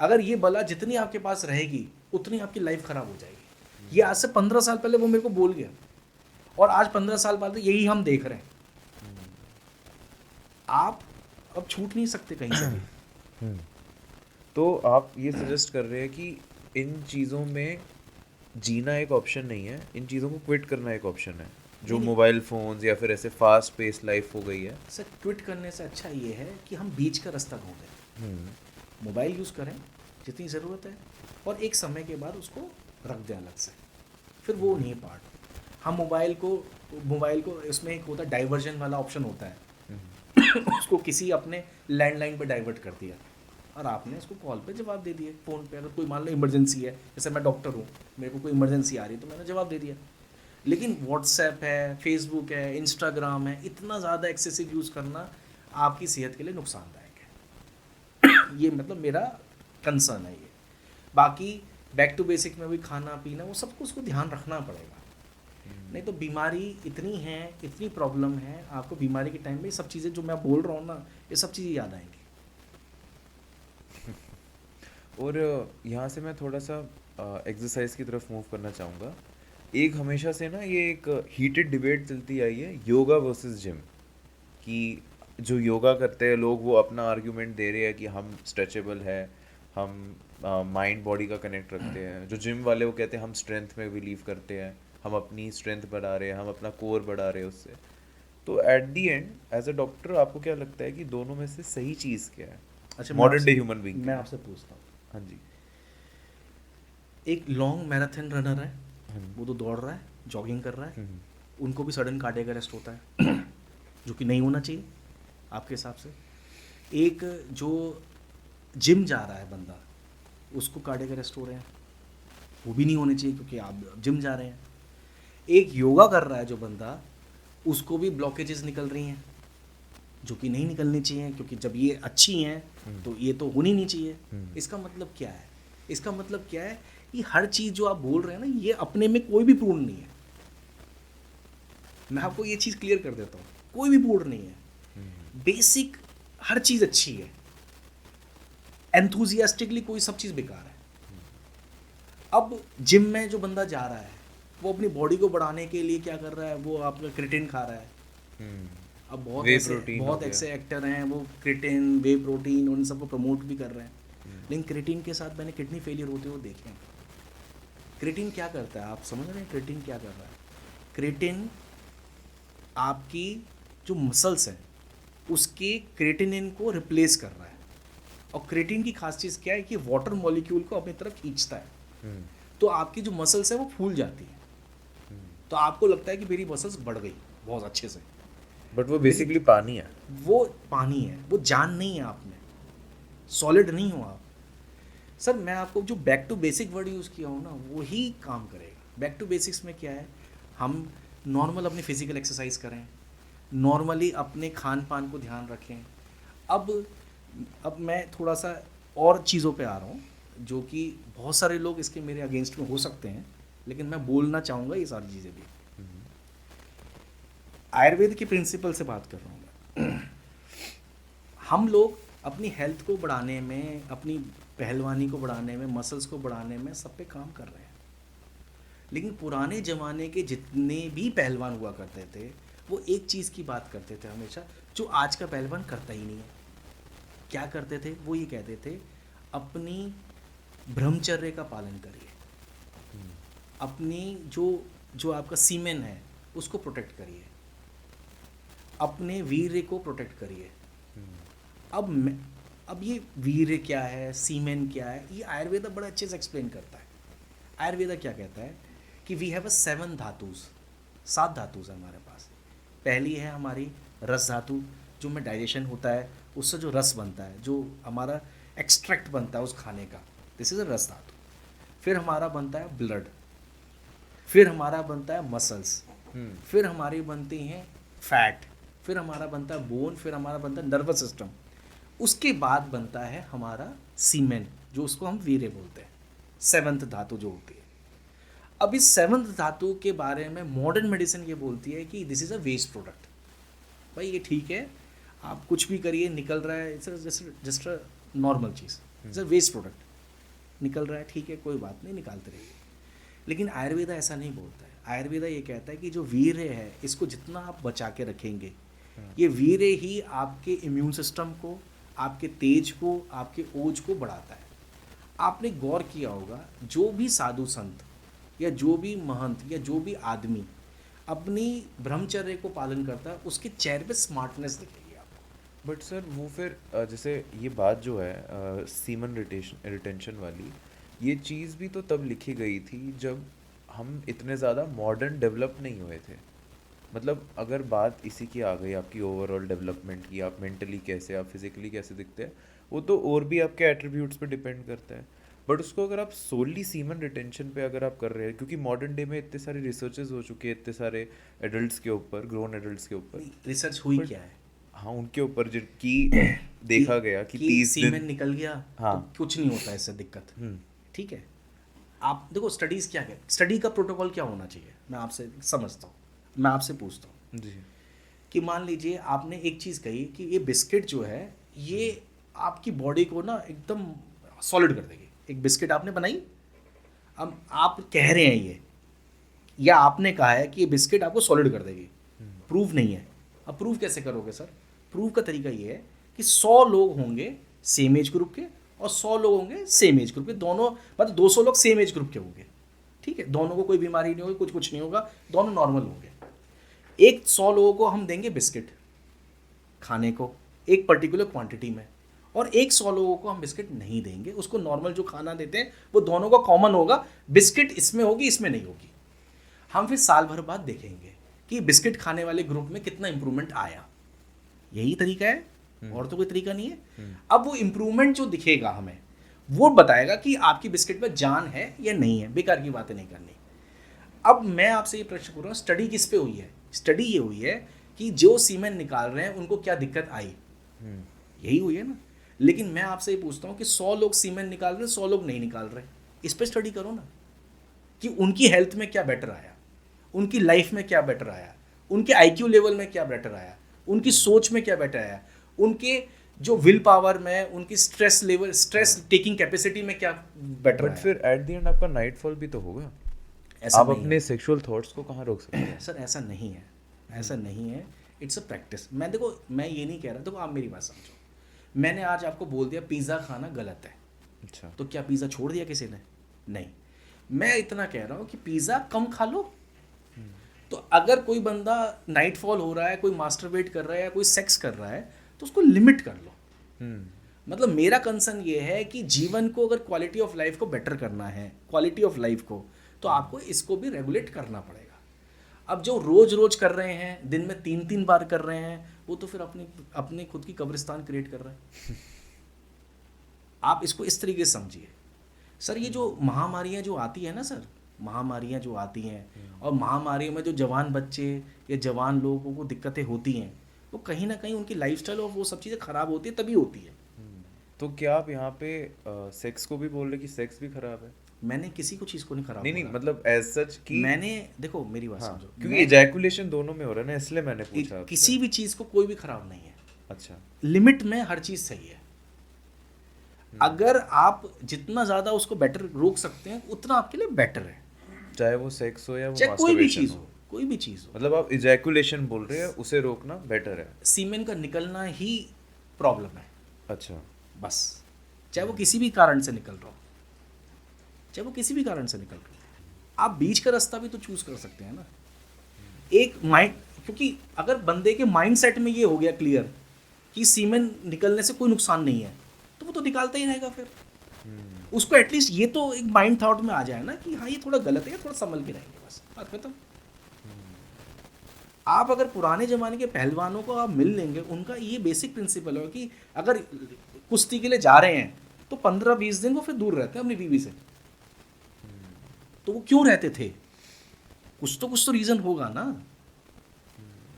अगर ये बला जितनी आपके पास रहेगी उतनी आपकी लाइफ खराब हो जाएगी। ये आज से 15 साल पहले वो मेरे को बोल गया, और आज 15 साल बाद यही हम देख रहे हैं। आप अब छूट नहीं सकते कहीं से भी। तो आप ये सजेस्ट कर रहे हैं कि इन चीज़ों में जीना एक ऑप्शन नहीं है, इन चीज़ों को क्विट करना एक ऑप्शन है, जो नहीं। मोबाइल फ़ोन्स या फिर ऐसे फास्ट पेस लाइफ हो गई है। सर क्विट करने से अच्छा ये है कि हम बीच का रास्ता ढूंढें। मोबाइल यूज़ करें जितनी ज़रूरत है, और एक समय के बाद उसको रख दें अलग से, फिर वो नहीं पार्ट। हम मोबाइल को इसमें एक होता है डाइवर्जन वाला ऑप्शन होता है उसको किसी अपने लैंडलाइन पे डाइवर्ट कर दिया, और आपने उसको कॉल पे जवाब दे दिए, फ़ोन पे। अगर कोई मान लो इमरजेंसी है, जैसे मैं डॉक्टर हूँ, मेरे को कोई इमरजेंसी आ रही है, तो मैंने जवाब दे दिया। लेकिन व्हाट्सएप है, फेसबुक है, इंस्टाग्राम है, इतना ज़्यादा एक्सेसिव यूज़ करना आपकी सेहत के लिए नुकसानदायक है। ये मतलब मेरा कंसर्न है ये। बाकी बैक टू बेसिक में भी खाना पीना वो सबको उसको ध्यान रखना पड़ेगा, नहीं तो बीमारी इतनी है, इतनी प्रॉब्लम है, आपको बीमारी के टाइम में ये सब चीज़ें जो मैं बोल रहा हूँ ना, ये सब चीज़ें याद आएंगी। और यहाँ से मैं थोड़ा सा एक्सरसाइज की तरफ मूव करना चाहूँगा। एक हमेशा से ना ये एक हीटेड डिबेट चलती आई है, योगा वर्सेस जिम, कि जो योगा करते हैं लोग वो अपना आर्ग्यूमेंट दे रहे हैं कि हम स्ट्रेचेबल है, हम माइंड बॉडी का कनेक्ट रखते हैं। जो जिम वाले वो कहते हैं हम स्ट्रेंथ में बिलीव करते हैं, हम अपनी स्ट्रेंथ बढ़ा रहे हैं, हम अपना कोर बढ़ा रहे हैं उससे। तो at the end as a doctor आपको क्या लगता है कि दोनों में से सही चीज़ क्या है अच्छा, मॉडर्न डे ह्यूमन बीइंग? मैं आपसे पूछता हूँ, हाँ जी। एक लॉन्ग मैराथन रनर है, हाँ वो तो दौड़ रहा है, जॉगिंग कर रहा है, हम्म, उनको भी सडन कार्डियक अरेस्ट होता है जो कि नहीं होना चाहिए आपके हिसाब से। एक जो जिम जा रहा है बंदा, उसको कार्डियक अरेस्ट हो रहे हैं, वो भी नहीं होने चाहिए क्योंकि आप जिम जा रहे हैं। एक योगा कर रहा है जो बंदा, उसको भी ब्लॉकेजेस निकल रही हैं जो कि नहीं निकलनी चाहिए, क्योंकि जब ये अच्छी हैं तो ये तो होनी नहीं चाहिए। इसका मतलब क्या है? इसका मतलब क्या है कि हर चीज़ जो आप बोल रहे हैं ना, ये अपने में कोई भी पूर्ण नहीं है। मैं आपको ये चीज़ क्लियर कर देता हूँ, कोई भी पूर्ण नहीं है। बेसिक हर चीज़ अच्छी है, एंथुजियास्टिकली कोई सब चीज़ बेकार है। अब जिम में जो बंदा जा रहा है, वो अपनी बॉडी को बढ़ाने के लिए क्या कर रहा है, वो आपका क्रिएटिन खा रहा है। अब बहुत ऐसे एक्टर हैं, वो क्रिएटिन, वे प्रोटीन, उन सबको प्रमोट भी कर रहे हैं, लेकिन क्रिएटिन के साथ मैंने किडनी फेलियर होते हुए देखे हैं। क्रिएटिन क्या करता है, आप समझ रहे हैं क्रिएटिन क्या कर रहा है? क्रिएटिन आपकी जो मसल्स हैं उसके क्रिएटिनिन को रिप्लेस कर रहा है, और क्रिएटिन की खास चीज़ क्या है कि वाटर मॉलिक्यूल को अपनी तरफ खींचता है, तो आपकी जो मसल्स है वो फूल जाती है, तो आपको लगता है कि मेरी मसल्स बढ़ गई बहुत अच्छे से, बट वो बेसिकली पानी है। वो पानी है, वो जान नहीं है आप में, सॉलिड नहीं हो आप। सर मैं आपको जो back to basic word use किया हूँ ना, वो ही काम करेगा। बैक टू बेसिक्स में क्या है, हम नॉर्मल अपनी फिजिकल एक्सरसाइज करें, नॉर्मली अपने खान पान को ध्यान रखें। अब मैं थोड़ा सा और चीज़ों पे आ रहा हूँ, जो कि बहुत सारे लोग इसके मेरे अगेंस्ट में हो सकते हैं, लेकिन मैं बोलना चाहूँगा ये सारी चीज़ें भी। आयुर्वेद के प्रिंसिपल से बात कर रहा हूँ मैं। हम लोग अपनी हेल्थ को बढ़ाने में, अपनी पहलवानी को बढ़ाने में, मसल्स को बढ़ाने में सब पे काम कर रहे हैं, लेकिन पुराने ज़माने के जितने भी पहलवान हुआ करते थे, वो एक चीज़ की बात करते थे हमेशा, जो आज का पहलवान करता ही नहीं है। क्या करते थे? वो ये कहते थे, अपनी ब्रह्मचर्य का पालन करिए, अपनी जो आपका सीमेन है उसको प्रोटेक्ट करिए, अपने वीर्य को प्रोटेक्ट करिए। अब ये वीर्य क्या है, सीमेन क्या है, ये आयुर्वेदा बड़ा अच्छे से एक्सप्लेन करता है। आयुर्वेदा क्या कहता है कि वी हैव 7 धातुज, 7 धातुज है हमारे पास। पहली है हमारी रस धातु, जो में डाइजेशन होता है, उससे जो रस बनता है, जो हमारा एक्सट्रैक्ट बनता है उस खाने का, दिस इज अ रस धातु। फिर हमारा बनता है ब्लड, फिर हमारा बनता है मसल्स, फिर हमारी बनती हैं फैट, फिर हमारा बनता है बोन, फिर हमारा बनता है नर्वस सिस्टम, उसके बाद बनता है हमारा सीमेन, जो उसको हम वीर्य बोलते हैं, 7th धातु जो होती है। अब इस 7th धातु के बारे में मॉडर्न मेडिसिन ये बोलती है कि this is a waste product. भाई ये ठीक है, आप कुछ भी करिए, निकल रहा है, इट्स जस्ट अ नॉर्मल चीज़, इट्स अ वेस्ट प्रोडक्ट। निकल रहा है, ठीक है, कोई बात नहीं, निकालते रहिए। लेकिन आयुर्वेदा ऐसा नहीं बोलता है। आयुर्वेदा ये कहता है कि जो वीर्य है इसको जितना आप बचा के रखेंगे, ये वीर्य ही आपके इम्यून सिस्टम को, आपके तेज को, आपके ओज को बढ़ाता है। आपने गौर किया होगा, जो भी साधु संत या जो भी महंत या जो भी आदमी अपनी ब्रह्मचर्य को पालन करता है, उसके चेहरे पे स्मार्टनेस दिखेगी आपको। बट सर वो फिर जैसे ये बात जो है सीमन रिटेंशन वाली, ये चीज़ भी तो तब लिखी गई थी जब हम इतने ज़्यादा मॉडर्न डेवलप नहीं हुए थे। मतलब अगर बात इसी की आ गई आपकी ओवरऑल डेवलपमेंट की, आप मेंटली कैसे, आप फिजिकली कैसे दिखते हैं, वो तो और भी आपके एट्रीब्यूट्स पे डिपेंड करता है। बट उसको अगर आप सोली सीमन रिटेंशन पे अगर आप कर रहे हैं, क्योंकि मॉडर्न डे में इतने सारे रिसर्चेस हो चुके हैं, इतने सारे एडल्ट्स के ऊपर, ग्रोन एडल्ट्स के ऊपर, रिसर्च हुई बट क्या है हाँ उनके ऊपर जो कि कि देखा गया कि 30 सीमेन दिन। निकल गया हाँ। तो कुछ नहीं होता इससे दिक्कत। हम्म। ठीक है, आप देखो स्टडीज़ क्या है, स्टडी का प्रोटोकॉल क्या होना चाहिए, मैं आपसे समझता हूँ, मैं आपसे पूछता हूँ जी। कि मान लीजिए आपने एक चीज़ कही कि ये बिस्किट जो है ये आपकी बॉडी को ना एकदम सॉलिड कर देगी। एक बिस्किट आपने बनाई, अब आप कह रहे हैं ये, या आपने कहा है कि ये बिस्किट आपको सॉलिड कर देगी, प्रूफ नहीं है। अब प्रूफ कैसे करोगे सर? प्रूफ का तरीका ये है कि 100 लोग होंगे सेम एज ग्रुप के और 100 लोग होंगे सेम एज ग्रुप के, दोनों मतलब 200 लोग सेम एज ग्रुप के होंगे, ठीक है, दोनों को कोई बीमारी नहीं होगी, कुछ नहीं होगा, दोनों नॉर्मल होंगे। एक 100 लोगों को हम देंगे बिस्किट खाने को एक पर्टिकुलर क्वांटिटी में, और एक 100 लोगों को हम बिस्किट नहीं देंगे, उसको नॉर्मल जो खाना देते हैं वो दोनों का कॉमन होगा, बिस्किट इसमें होगी इसमें नहीं होगी। हम फिर साल भर बाद देखेंगे कि बिस्किट खाने वाले ग्रुप में कितना इंप्रूवमेंट आया। यही तरीका है, और तो कोई तरीका नहीं है। अब वो इंप्रूवमेंट जो दिखेगा हमें, वो बताएगा कि आपकी बिस्किट में जान है या नहीं है। बेकार की बातें नहीं करनी। अब मैं आपसे ये प्रश्न कर रहा हूँ, स्टडी किस पे हुई है? स्टडी ये हुई है कि जो सीमेन निकाल रहे हैं उनको क्या दिक्कत आई, यही हुई है ना। लेकिन मैं आपसे ये पूछता हूँ कि 100 लोग सीमेन निकाल रहे हैं, 100 लोग नहीं निकाल रहे, इस पे स्टडी करो ना कि उनकी हेल्थ में क्या बेटर आया, उनकी लाइफ में क्या बेटर आया, उनके आईक्यू लेवल में क्या बेटर आया, उनकी सोच में क्या बेटर आया, उनके जो विल पावर में, उनकी stress level, stress taking capacity में क्या बेटर बट आया। फिर एट द एंड आपका नाइटफॉल भी तो होगा। ऐसा आप नहीं अपने है सेक्सुअल थॉट्स को कहाँ रोक सकते हैं? सर, ऐसा नहीं है, ऐसा नहीं है। It's a practice. मैं देखो, मैं ये नहीं कह रहा, देखो आप मेरी बात समझो। मैंने आज आपको बोल दिया पिज़्ज़ा खाना गलत है, अच्छा। तो क्या पिज़्ज़ा छोड़ दिया किसी ने? नहीं। मैं इतना कह रहा हूँ कि पिज़्ज़ा कम खा लो। तो अगर कोई बंदा नाइट फॉल हो रहा है, कोई मास्टरबेट कर रहा है या कोई सेक्स कर रहा है, तो उसको लिमिट कर लो। मतलब मेरा कंसर्न ये है कि जीवन को अगर क्वालिटी ऑफ लाइफ को बेटर करना है, क्वालिटी ऑफ लाइफ को, तो आपको इसको भी रेगुलेट करना पड़ेगा। अब जो रोज रोज कर रहे हैं, दिन में 3-3 बार कर रहे हैं, वो तो फिर अपनी अपनी खुद की कब्रिस्तान क्रिएट कर रहे हैं। आप इसको इस तरीके से समझिए सर। ये जो महामारियां जो आती है ना सर, महामारियां जो आती हैं, और महामारियों में जो जवान बच्चे या जवान लोगों को दिक्कतें होती हैं, वो कहीं ना कहीं उनकी लाइफस्टाइल और वो सब चीज़ें खराब होती है, तभी होती है। तो क्या आप यहाँ पे सेक्स को भी बोल रहे कि सेक्स भी खराब है? मैंने किसी को चीज़ को नहीं खराब नहीं नहीं, बोला। मतलब एज सच कि मैंने, देखो मेरी बात हाँ, समझो, क्योंकि इजैकुलेशन दोनों में हो रहा है ना, इसलिए मैंने पूछा आपसे। किसी भी चीज़ को कोई भी खराब नहीं है। अच्छा। लिमिट में हर चीज़ सही है। अगर आप जितना ज़्यादा उसको बेटर रोक सकते हैं, उतना आपके लिए बेटर है। चाहे वो सेक्स हो या वो चाहे कोई भी masturbation चीज़ हो, कोई भी चीज़ हो। मतलब आप इजैकुलेशन बोल रहे हैं, उसे रोकना बेटर है। सीमेन का निकलना ही प्रॉब्लम है, अच्छा। बस। चाहे वो किसी भी कारण से निकल रहा हो, चाहे वो किसी भी कारण से निकल रहा हो, आप बीच का रास्ता भी तो चूज कर सकते हैं ना। एक माइंड, क्योंकि अगर बंदे के माइंड सेट में ये हो गया क्लियर कि सीमेन निकलने से कोई नुकसान नहीं है, तो वो तो निकालता ही रहेगा। फिर उसको एटलीस्ट ये तो एक माइंड थॉट में आ जाए ना कि हाँ ये थोड़ा गलत है, थोड़ा संभल के रहेंगे, बस बात खत्म। आप अगर पुराने ज़माने के पहलवानों को आप मिल लेंगे, उनका ये बेसिक प्रिंसिपल है कि अगर कुश्ती के लिए जा रहे हैं तो 15-20 दिन वो फिर दूर रहते हैं अपनी बीवी से। तो वो क्यों रहते थे? कुछ तो रीज़न होगा ना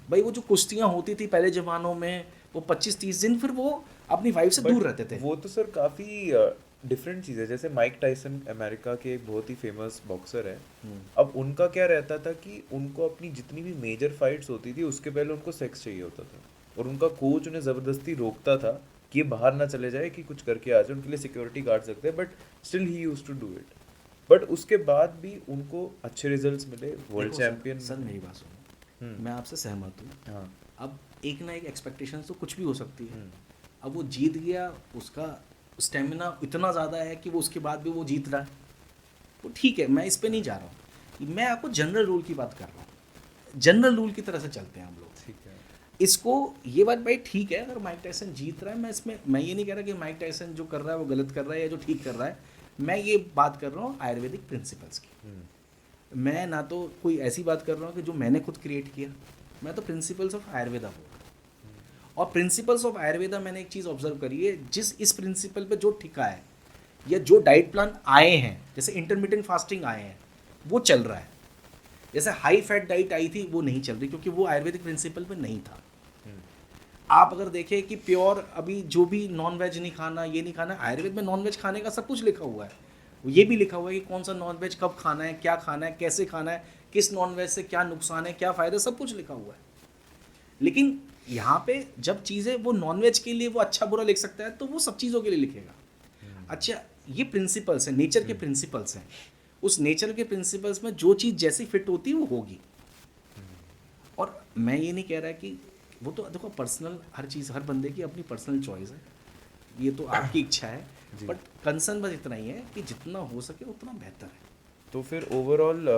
भाई। वो जो कुश्तियाँ होती थी पहले ज़मानों में, वो 25-30 दिन फिर वो अपनी वाइफ से दूर रहते थे। वो तो सर काफ़ी डिफरेंट चीज़ है। जैसे माइक टाइसन अमेरिका के एक बहुत ही फेमस बॉक्सर है। अब उनका क्या रहता था कि उनको अपनी जितनी भी मेजर फाइट्स होती थी उसके पहले उनको सेक्स चाहिए होता था, और उनका कोच उन्हें ज़बरदस्ती रोकता था कि ये बाहर ना चले जाए, कि कुछ करके आ जाए, उनके लिए सिक्योरिटी गार्ड सकते हैं, but still he used to do it. But उसके बाद भी उनको अच्छे रिजल्ट्स मिले, वर्ल्ड देखो चैंपियन। सर मेरी बात सुनो, मैं आपसे सहमत हूँ। हाँ। अब एक ना एक एक्सपेक्टेशन तो कुछ भी हो सकती है। हम्म। अब वो जीत गया, उसका स्टेमिना इतना ज़्यादा है कि वो उसके बाद भी वो जीत रहा है, वो ठीक है, मैं इस पे नहीं जा रहा हूँ। मैं आपको जनरल रूल की बात कर रहा हूँ, जनरल रूल की तरह से चलते हैं हम लोग। ठीक है। इसको ये बात भाई ठीक है, अगर माइक टायसन जीत रहा है, मैं इसमें मैं ये नहीं कह रहा कि माइक टायसन जो कर रहा है वो गलत कर रहा है या जो ठीक कर रहा है। मैं ये बात कर रहा हूँ आयुर्वेदिक प्रिंसिपल्स की। मैं ना तो कोई ऐसी बात कर रहा हूँ कि जो मैंने खुद क्रिएट किया, मैं तो प्रिंसिपल्स ऑफ आयुर्वेदा बोल रहा हूँ। और प्रिंसिपल्स ऑफ आयुर्वेदा मैंने एक चीज़ ऑब्जर्व करी है, जिस इस प्रिंसिपल पे जो ठिका है या जो डाइट प्लान आए हैं, जैसे इंटरमीडिएंट फास्टिंग आए हैं, वो चल रहा है। जैसे हाई फैट डाइट आई थी, वो नहीं चल रही क्योंकि वो आयुर्वेदिक प्रिंसिपल पे नहीं था। आप अगर देखें कि प्योर अभी जो भी नॉन वेज नहीं खाना, ये नहीं खाना, आयुर्वेद में नॉन वेज खाने का सब कुछ लिखा हुआ है। ये भी लिखा हुआ है कि कौन सा नॉन वेज कब खाना है, क्या खाना है, कैसे खाना है, किस नॉन वेज से क्या नुकसान है, क्या फ़ायदा, सब कुछ लिखा हुआ है। लेकिन यहाँ पे जब चीज़ें वो नॉन वेज के लिए वो अच्छा बुरा लिख सकता है, तो वो सब चीज़ों के लिए लिखेगा। अच्छा, ये प्रिंसिपल्स हैं, नेचर के प्रिंसिपल्स हैं। उस नेचर के प्रिंसिपल्स में जो चीज़ जैसी फिट होती है वो होगी। और मैं ये नहीं कह रहा कि वो तो देखो पर्सनल, हर चीज़ हर बंदे की अपनी पर्सनल चॉइस है, ये तो आपकी इच्छा है। बट कंसर्न बस इतना ही है कि जितना हो सके उतना बेहतर है। तो फिर ओवरऑल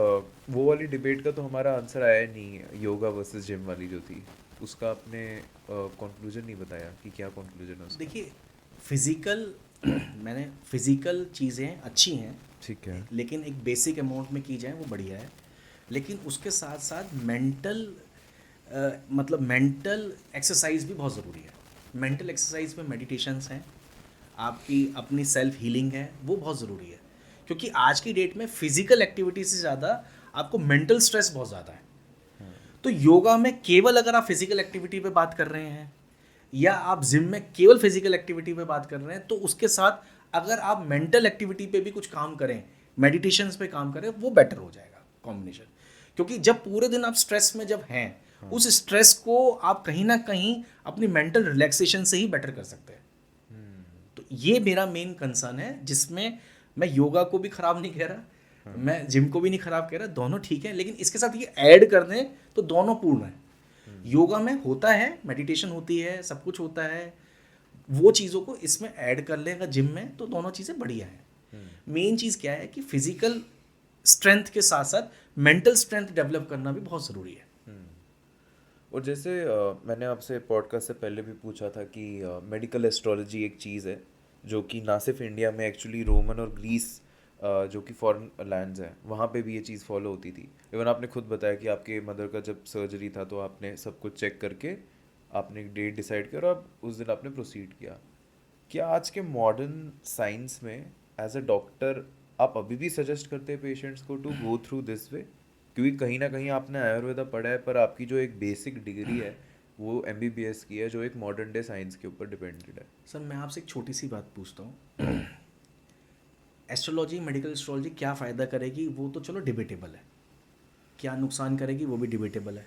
वो वाली डिबेट का तो हमारा आंसर आया नहीं, योगा वर्सेस जिम वाली जो थी, उसका आपने कंक्लूजन नहीं बताया कि क्या कंक्लूजन है उसका। देखिए फिज़िकल मैंने फिज़िकल चीज़ें अच्छी हैं, ठीक है। लेकिन एक बेसिक अमाउंट में की जाए वो बढ़िया है। लेकिन उसके साथ साथ मेंटल मतलब मेंटल एक्सरसाइज भी बहुत ज़रूरी है। मेंटल एक्सरसाइज में मेडिटेशंस हैं, आपकी अपनी सेल्फ हीलिंग है, वो बहुत ज़रूरी है। क्योंकि आज की डेट में फिजिकल एक्टिविटी से ज़्यादा आपको मेंटल स्ट्रेस बहुत ज़्यादा है। तो योगा में केवल अगर आप फिजिकल एक्टिविटी पे बात कर रहे हैं, या आप जिम में केवल फिजिकल एक्टिविटी पे बात कर रहे हैं, तो उसके साथ अगर आप मेंटल एक्टिविटी पे भी कुछ काम करें, मेडिटेशंस पे काम करें, वो बेटर हो जाएगा कॉम्बिनेशन। क्योंकि जब पूरे दिन आप स्ट्रेस में जब हैं, उस स्ट्रेस को आप कहीं ना कहीं अपनी मेंटल रिलैक्सेशन से ही बेटर कर सकते हैं। तो ये मेरा मेन कंसर्न है, जिसमें मैं योगा को भी ख़राब नहीं कह रहा, मैं जिम को भी नहीं ख़राब कह रहा, दोनों ठीक है। लेकिन इसके साथ ये ऐड कर दें तो दोनों पूर्ण है। योगा में होता है, मेडिटेशन होती है, सब कुछ होता है, वो चीज़ों को इसमें ऐड कर लेगा जिम में, तो दोनों चीज़ें बढ़िया हैं। मेन चीज़ क्या है कि फिजिकल स्ट्रेंथ के साथ साथ मेंटल स्ट्रेंथ डेवलप करना भी बहुत ज़रूरी है। और जैसे मैंने आपसे पॉडकास्ट से पहले भी पूछा था कि मेडिकल एस्ट्रोलॉजी एक चीज़ है जो कि ना सिर्फ इंडिया में, एक्चुअली रोमन और ग्रीस जो कि फॉरेन लैंड्स हैं, वहाँ पे भी ये चीज़ फॉलो होती थी। इवन आपने खुद बताया कि आपके मदर का जब सर्जरी था तो आपने सब कुछ चेक करके आपने एक डेट डिसाइड किया और आप उस दिन आपने प्रोसीड किया। क्या आज के मॉडर्न साइंस में एज अ डॉक्टर आप अभी भी सजेस्ट करते हैं पेशेंट्स को to go through this way? क्योंकि कहीं ना कहीं आपने आयुर्वेदा पढ़ा है, पर आपकी जो एक बेसिक डिग्री है वो एमबीबीएस की है, जो एक मॉडर्न डे साइंस के ऊपर डिपेंडेड है। सर मैं आपसे एक छोटी सी बात पूछता हूँ, एस्ट्रोलॉजी, मेडिकल एस्ट्रोलॉजी क्या फ़ायदा करेगी वो तो चलो डिबेटेबल है, क्या नुकसान करेगी वो भी डिबेटेबल है।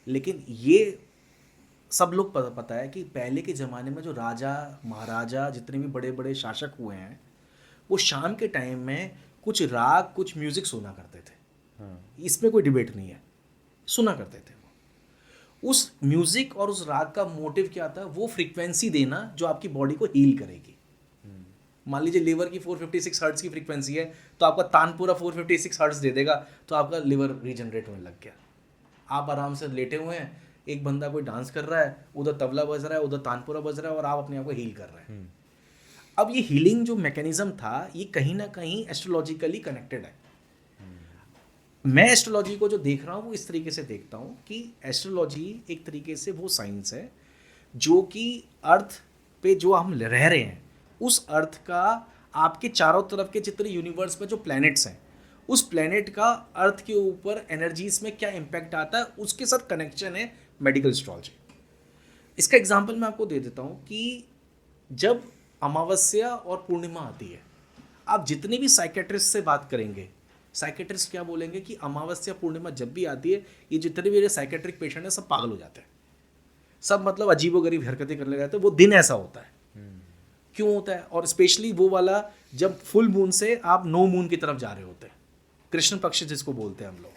लेकिन ये सब लोग पता है कि पहले के ज़माने में जो राजा महाराजा जितने भी बड़े बड़े शासक हुए हैं, वो शाम के टाइम में कुछ राग, कुछ म्यूज़िक सुना करते थे। इसमें कोई डिबेट नहीं है, सुना करते थे वो। उस म्यूज़िक और उस राग का मोटिव क्या था? वो फ्रीक्वेंसी देना जो आपकी बॉडी को हील करेगी। मान लीजिए लीवर की 456 हर्ट्ज़ की फ्रीक्वेंसी है, तो आपका तानपुरा 456 हर्ट्ज़ दे देगा, तो आपका लिवर रीजनरेट होने लग गया। आप आराम से लेटे हुए हैं, एक बंदा कोई डांस कर रहा है, उधर तबला बज रहा है, उधर तानपुरा बज रहा है, और आप अपने आप को हील कर रहे हैं। अब ये हीलिंग जो मैकेनिज्म था, ये कहीं ना कहीं एस्ट्रोलॉजिकली कनेक्टेड है। मैं एस्ट्रोलॉजी को जो देख रहा हूँ वो इस तरीके से देखता हूँ कि एस्ट्रोलॉजी एक तरीके से वो साइंस है जो कि अर्थ पे जो हम रह रहे हैं, उस अर्थ का आपके चारों तरफ के जितने यूनिवर्स में जो प्लैनेट्स हैं, उस प्लैनेट का अर्थ के ऊपर एनर्जीज में क्या इम्पैक्ट आता है, उसके साथ कनेक्शन है मेडिकल एस्ट्रोलॉजी। इसका एग्जांपल मैं आपको दे देता हूँ कि जब अमावस्या और पूर्णिमा आती है, आप जितने भी साइकेट्रिस्ट से बात करेंगे, साइकेट्रिस्ट क्या बोलेंगे कि अमावस्या पूर्णिमा जब भी आती है, ये जितने भी साइकेट्रिक पेशेंट हैं सब पागल हो जाते हैं। सब मतलब अजीबोगरीब हरकतें करने रहते हैं, वो दिन ऐसा होता है। क्यों होता है? और स्पेशली वो वाला जब फुल मून से आप नो मून की तरफ जा रहे होते हैं, कृष्ण पक्ष जिसको बोलते हैं हम लोग,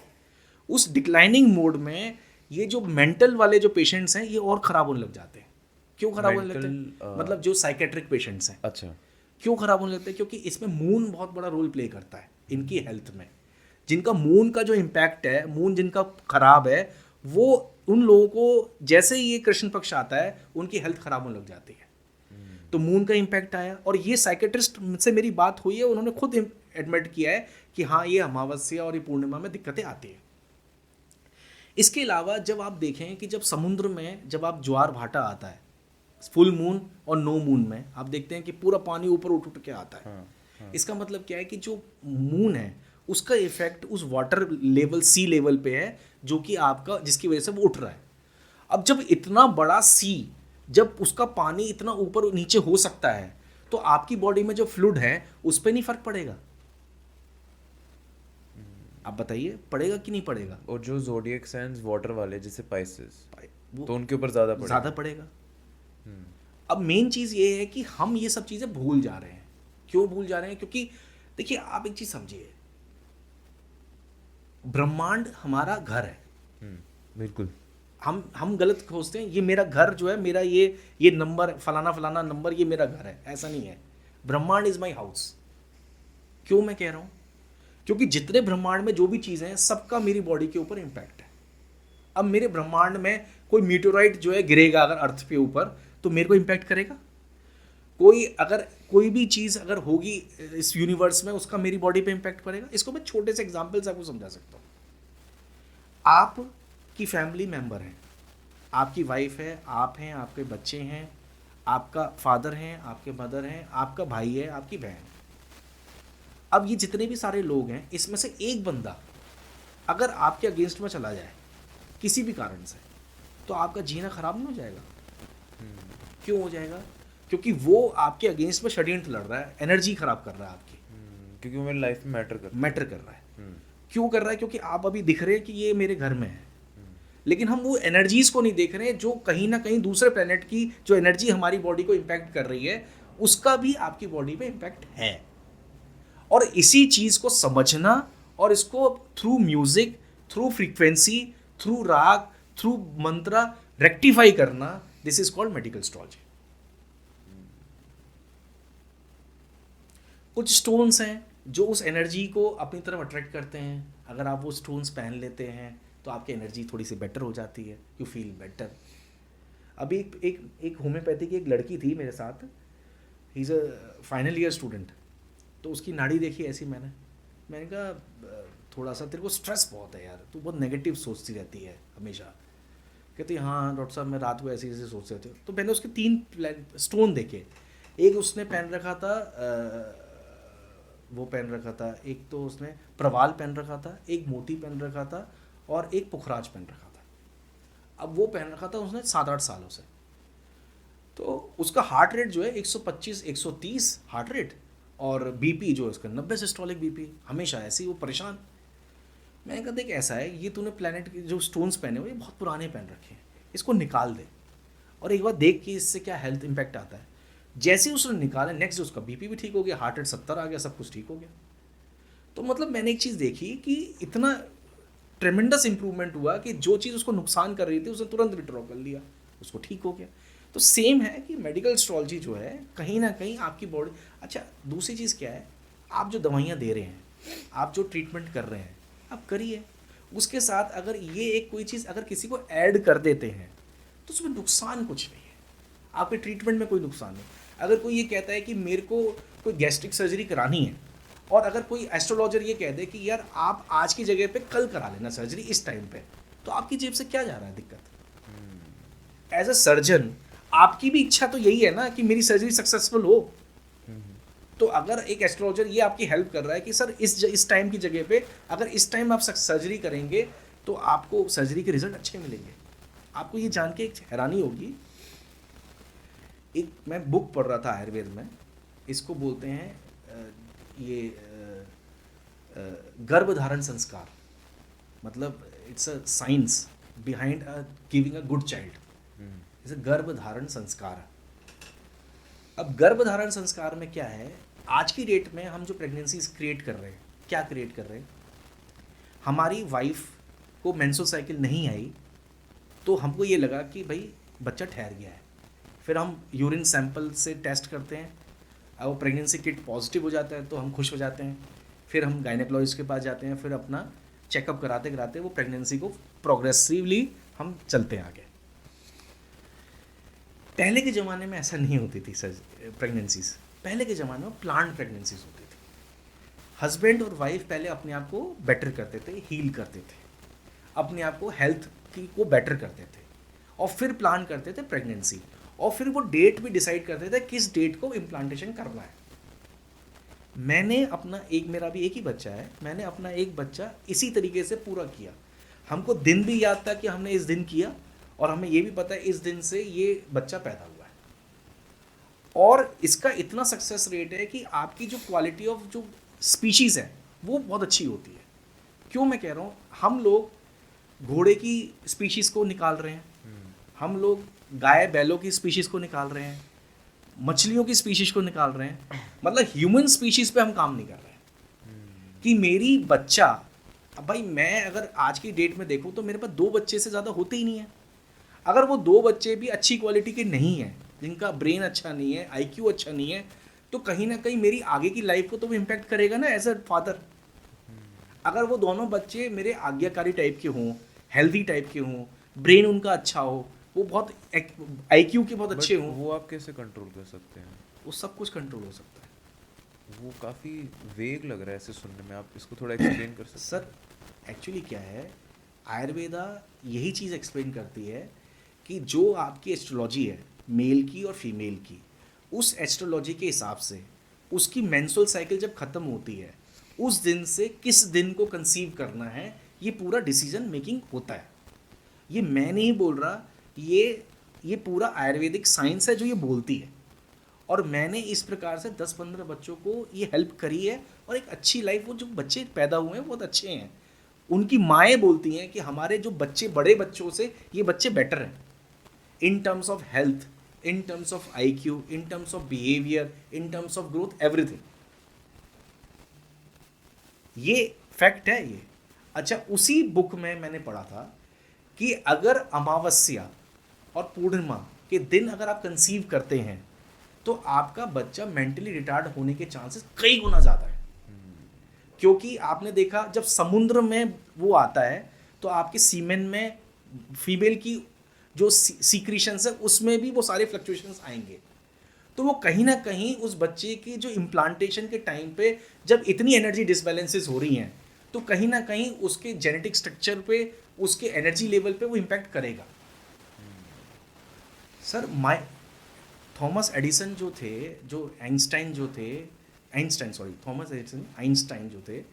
उस डिक्लाइनिंग मोड में ये जो मेंटल वाले जो पेशेंट्स हैं ये और खराब होने लग जाते हैं। क्यों खराब होने लगते हैं? मतलब जो साइकेट्रिक पेशेंट्स हैं, अच्छा। क्यों खराब होने लगते हैं? क्योंकि इसमें मून बहुत बड़ा रोल प्ले करता है इनकी हेल्थ में। जिनका मून का जो इम्पैक्ट है, मून जिनका खराब है, वो उन लोगों को जैसे ही ये कृष्ण पक्ष आता है उनकी हेल्थ खराब होने लग जाती है। तो मून का इम्पैक्ट आया, और ये साइकेट्रिस्ट से मेरी बात हुई है, उन्होंने खुद एडमिट किया है कि हाँ ये अमावस्या और ये पूर्णिमा में दिक्कतें आती हैं। इसके अलावा जब आप देखें कि जब समुद्र में जब आप ज्वार भाटा आता है फुल मून और नो मून में, आप देखते हैं कि पूरा पानी ऊपर उठ उठ के आता है। इसका मतलब क्या है कि जो मून है उसका इफेक्ट उस वाटर लेवल, सी लेवल पे है, जो कि आपका, जिसकी वजह से वो उठ रहा है। अब जब इतना बड़ा सी, जब उसका पानी इतना ऊपर नीचे हो सकता है, तो आपकी बॉडी में जो फ्लूइड है उस पर नहीं फर्क पड़ेगा? आप बताइए, पड़ेगा कि नहीं पड़ेगा? और जो ज़ोडिएक साइंस वाटर वाले जैसे पाइसेस, वो तो उनके ऊपर ज़्यादा पड़ेगा। ज़्यादा पड़ेगा। अब मेन चीज़ ये है कि हम ये सब चीज़ें भूल जा रहे हैं। क्यों भूल जा रहे हैं? क्योंकि देखिए, आप एक चीज़ समझिए, ब्रह्मांड हमारा घर है। बिल्कुल। हम गलत खोजते हैं, ये मेरा घर जो है, मेरा ये नंबर फलाना फलाना नंबर, ये मेरा घर है। ऐसा नहीं है। ब्रह्मांड इज माई हाउस। क्यों मैं कह रहा हूँ? क्योंकि जितने ब्रह्मांड में जो भी चीज़ें हैं, सबका मेरी बॉडी के ऊपर इम्पैक्ट है। अब मेरे ब्रह्मांड में कोई मीटोराइट जो है गिरेगा अगर अर्थ के ऊपर, तो मेरे को इम्पैक्ट करेगा। कोई भी चीज़ अगर होगी इस यूनिवर्स में, उसका मेरी बॉडी पे इम्पैक्ट पड़ेगा। इसको मैं छोटे से एग्जाम्पल से आपको समझा सकता हूँ। आपकी फैमिली मेंबर हैं, आपकी वाइफ है, आप हैं, आपके बच्चे हैं, आपका फादर हैं, आपके मदर हैं, आपका भाई है, आपकी बहन। अब ये जितने भी सारे लोग हैं, इसमें से एक बंदा अगर आपके अगेंस्ट में चला जाए किसी भी कारण से, तो आपका जीना खराब नहीं हो जाएगा? क्यों हो जाएगा? क्योंकि वो आपके अगेंस्ट में षड्यंत्र लड़ रहा है, एनर्जी खराब कर रहा है आपकी। क्योंकि वो मेरी लाइफ में मैटर कर रहा है। क्यों कर रहा है? क्योंकि आप अभी दिख रहे हैं कि ये मेरे घर में है, लेकिन हम वो एनर्जीज को नहीं देख रहे हैं जो कहीं ना कहीं दूसरे प्लेनेट की जो एनर्जी हमारी बॉडी को इम्पैक्ट कर रही है, उसका भी आपकी बॉडी पे इम्पैक्ट है। और इसी चीज को समझना और इसको through music, through frequency, through राग, थ्रू मंत्रा रेक्टिफाई करना, this is called medical astrology. कुछ स्टोन्स हैं जो उस एनर्जी को अपनी तरफ अट्रैक्ट करते हैं। अगर आप वो स्टोन्स पहन लेते हैं तो आपकी एनर्जी थोड़ी सी बेटर हो जाती है, यू फील बेटर। अभी एक होम्योपैथी की एक लड़की थी मेरे साथ, he is a final year student. तो उसकी नाड़ी देखी ऐसी, मैंने कहा थोड़ा सा तेरे को स्ट्रेस बहुत है यार, तू बहुत नेगेटिव सोचती रहती है हमेशा। कहती हाँ डॉक्टर साहब, मैं रात को ऐसे ऐसे सोच रही थी। तो मैंने उसके 3 स्टोन देखे। एक उसने पहन रखा था, वो पहन रखा था, एक तो उसने प्रवाल पहन रखा था, एक मोती पहन रखा था, और एक पुखराज पहन रखा था। अब वो पहन रखा था उसने 7-8 सालों से। तो उसका हार्ट रेट जो है 125 130 हार्ट रेट, और बीपी जो है उसका 90 सिस्टोलिक बीपी, हमेशा ऐसे ही वो परेशान। मैंने कहा देख ऐसा है, ये तूने प्लेनेट के जो स्टोन्स पहने हुए ये बहुत पुराने पहन रखे हैं, इसको निकाल दे और एक बार देख कि इससे क्या हेल्थ इंपैक्ट आता है। जैसे ही उसने निकाला, नेक्स्ट उसका बीपी भी ठीक हो गया, हार्ट रेट 70 आ गया, सब कुछ ठीक हो गया। तो मतलब मैंने एक चीज़ देखी कि इतना ट्रेमेंडस इंप्रूवमेंट हुआ कि जो चीज़ उसको नुकसान कर रही थी उसने तुरंत विड्रॉ कर लिया, उसको ठीक हो गया। तो सेम है कि मेडिकल एस्ट्रोलॉजी जो है कहीं ना कहीं आपकी बॉडी। अच्छा, दूसरी चीज़ क्या है, आप जो दवाइयाँ दे रहे हैं, आप जो ट्रीटमेंट कर रहे हैं, आप करिए। उसके साथ अगर ये एक कोई चीज़ अगर किसी को ऐड कर देते हैं तो उसमें नुकसान कुछ नहीं है, आपके ट्रीटमेंट में कोई नुकसान नहीं। अगर कोई ये कहता है कि मेरे को कोई गैस्ट्रिक सर्जरी करानी है, और अगर कोई एस्ट्रोलॉजर ये कह दे कि यार आप आज की जगह पे कल करा लेना सर्जरी इस टाइम पे, तो आपकी जेब से क्या जा रहा है दिक्कत? एज अ सर्जन आपकी भी इच्छा तो यही है ना कि मेरी सर्जरी सक्सेसफुल हो। तो अगर एक एस्ट्रोलॉजर ये आपकी हेल्प कर रहा है कि सर इस टाइम की जगह पे अगर इस टाइम आप सर्जरी करेंगे तो आपको सर्जरी के रिजल्ट अच्छे मिलेंगे। आपको ये जान के एक हैरानी होगी, एक मैं बुक पढ़ रहा था आयुर्वेद में, इसको बोलते हैं ये गर्भधारण संस्कार, मतलब it's a science behind giving a good child. जैसे गर्भधारण संस्कार। अब गर्भधारण संस्कार में क्या है, आज की डेट में हम जो प्रेगनेंसीज क्रिएट कर रहे हैं, क्या क्रिएट कर रहे हैं, हमारी वाइफ को मेंस्ट्रुअल साइकिल नहीं आई तो हमको ये लगा कि भाई बच्चा ठहर गया है, फिर हम यूरिन सैंपल से टेस्ट करते हैं, और वो प्रेगनेंसी किट पॉजिटिव हो जाता है तो हम खुश हो जाते हैं, फिर हम गायनेकोलॉजिस्ट के पास जाते हैं, फिर अपना चेकअप कराते कराते वो प्रेगनेंसी को प्रोग्रेसिवली हम चलते हैं आगे। पहले के ज़माने में ऐसा नहीं होती थी सर प्रेगनेंसीज। पहले के ज़माने में प्लान्ड प्रेगनेंसीज होती थी। हस्बैंड और वाइफ पहले अपने आप को बेटर करते थे, हील करते थे, अपने आप को हेल्थ की को बेटर करते थे, और फिर प्लान करते थे प्रेगनेंसी, और फिर वो डेट भी डिसाइड करते थे किस डेट को इम्प्लांटेशन करना है। मैंने अपना मेरा भी एक ही बच्चा है, मैंने अपना एक बच्चा इसी तरीके से पूरा किया। हमको दिन भी याद था कि हमने इस दिन किया, और हमें ये भी पता है इस दिन से ये बच्चा पैदा हुआ है। और इसका इतना सक्सेस रेट है कि आपकी जो क्वालिटी ऑफ जो स्पीशीज़ है वो बहुत अच्छी होती है। क्यों मैं कह रहा हूँ, हम लोग घोड़े की स्पीशीज़ को निकाल रहे हैं, हम लोग गाय बैलों की स्पीशीज़ को निकाल रहे हैं, मछलियों की स्पीशीज़ को निकाल रहे हैं, मतलब ह्यूमन स्पीशीज़ पे हम काम नहीं कर रहे हैं कि मेरी बच्चा। अब भाई मैं अगर आज की डेट में देखूँ तो मेरे पास 2 बच्चे से ज़्यादा होते ही नहीं है। अगर वो 2 बच्चे भी अच्छी क्वालिटी के नहीं हैं, जिनका ब्रेन अच्छा नहीं है, IQ अच्छा नहीं है, तो कहीं ना कहीं मेरी आगे की लाइफ को तो वो इम्पैक्ट करेगा ना एज अ फादर। अगर वो दोनों बच्चे मेरे आज्ञाकारी टाइप के हों, हेल्दी टाइप के हों, ब्रेन उनका अच्छा हो, वो बहुत IQ के बहुत अच्छे हों, वो आप कैसे कंट्रोल कर सकते हैं? वो सब कुछ कंट्रोल हो सकता है। वो काफ़ी वेग लग रहा है ऐसे सुनने में, आप इसको थोड़ा एक्सप्लेन कर सकते हैं? सर एक्चुअली क्या है, आयुर्वेदा यही चीज़ एक्सप्लेन करती है कि जो आपकी एस्ट्रोलॉजी है मेल की और फीमेल की, उस एस्ट्रोलॉजी के हिसाब से उसकी मेंस्ट्रुअल साइकिल जब ख़त्म होती है, उस दिन से किस दिन को कंसीव करना है, ये पूरा डिसीजन मेकिंग होता है। ये मैं नहीं बोल रहा, ये पूरा आयुर्वेदिक साइंस है जो ये बोलती है। और मैंने इस प्रकार से 10-15 बच्चों को ये हेल्प करी है, और एक अच्छी लाइफ, वो जो बच्चे पैदा हुए हैं बहुत अच्छे हैं। उनकी माएँ बोलती हैं कि हमारे जो बच्चे बड़े बच्चों से ये बच्चे बेटर हैं in terms of health, in terms of IQ, in terms of behaviour, in terms of growth, everything. ये फैक्ट है ये। अच्छा, उसी बुक में मैंने पढ़ा था कि अगर अमावस्या और पूर्णिमा के दिन अगर आप कंसीव करते हैं तो आपका बच्चा मेंटली रिटार्ड होने के चांसेस कई गुना ज़्यादा है। क्योंकि आपने देखा जब समुद्र में वो आता है तो आपके सीमेन में फीमेल की जो सीक्रेशंस है उसमें भी वो सारे फ्लक्चुएशंस आएंगे। तो वो कहीं ना कहीं उस बच्चे की जो इम्प्लांटेशन के टाइम पे जब इतनी एनर्जी डिसबैलेंसेस हो रही हैं तो कहीं ना कहीं उसके जेनेटिक स्ट्रक्चर पे, उसके एनर्जी लेवल पे वो इम्पैक्ट करेगा। सर थॉमस एडिसन जो थे, आइंस्टाइन जो थे,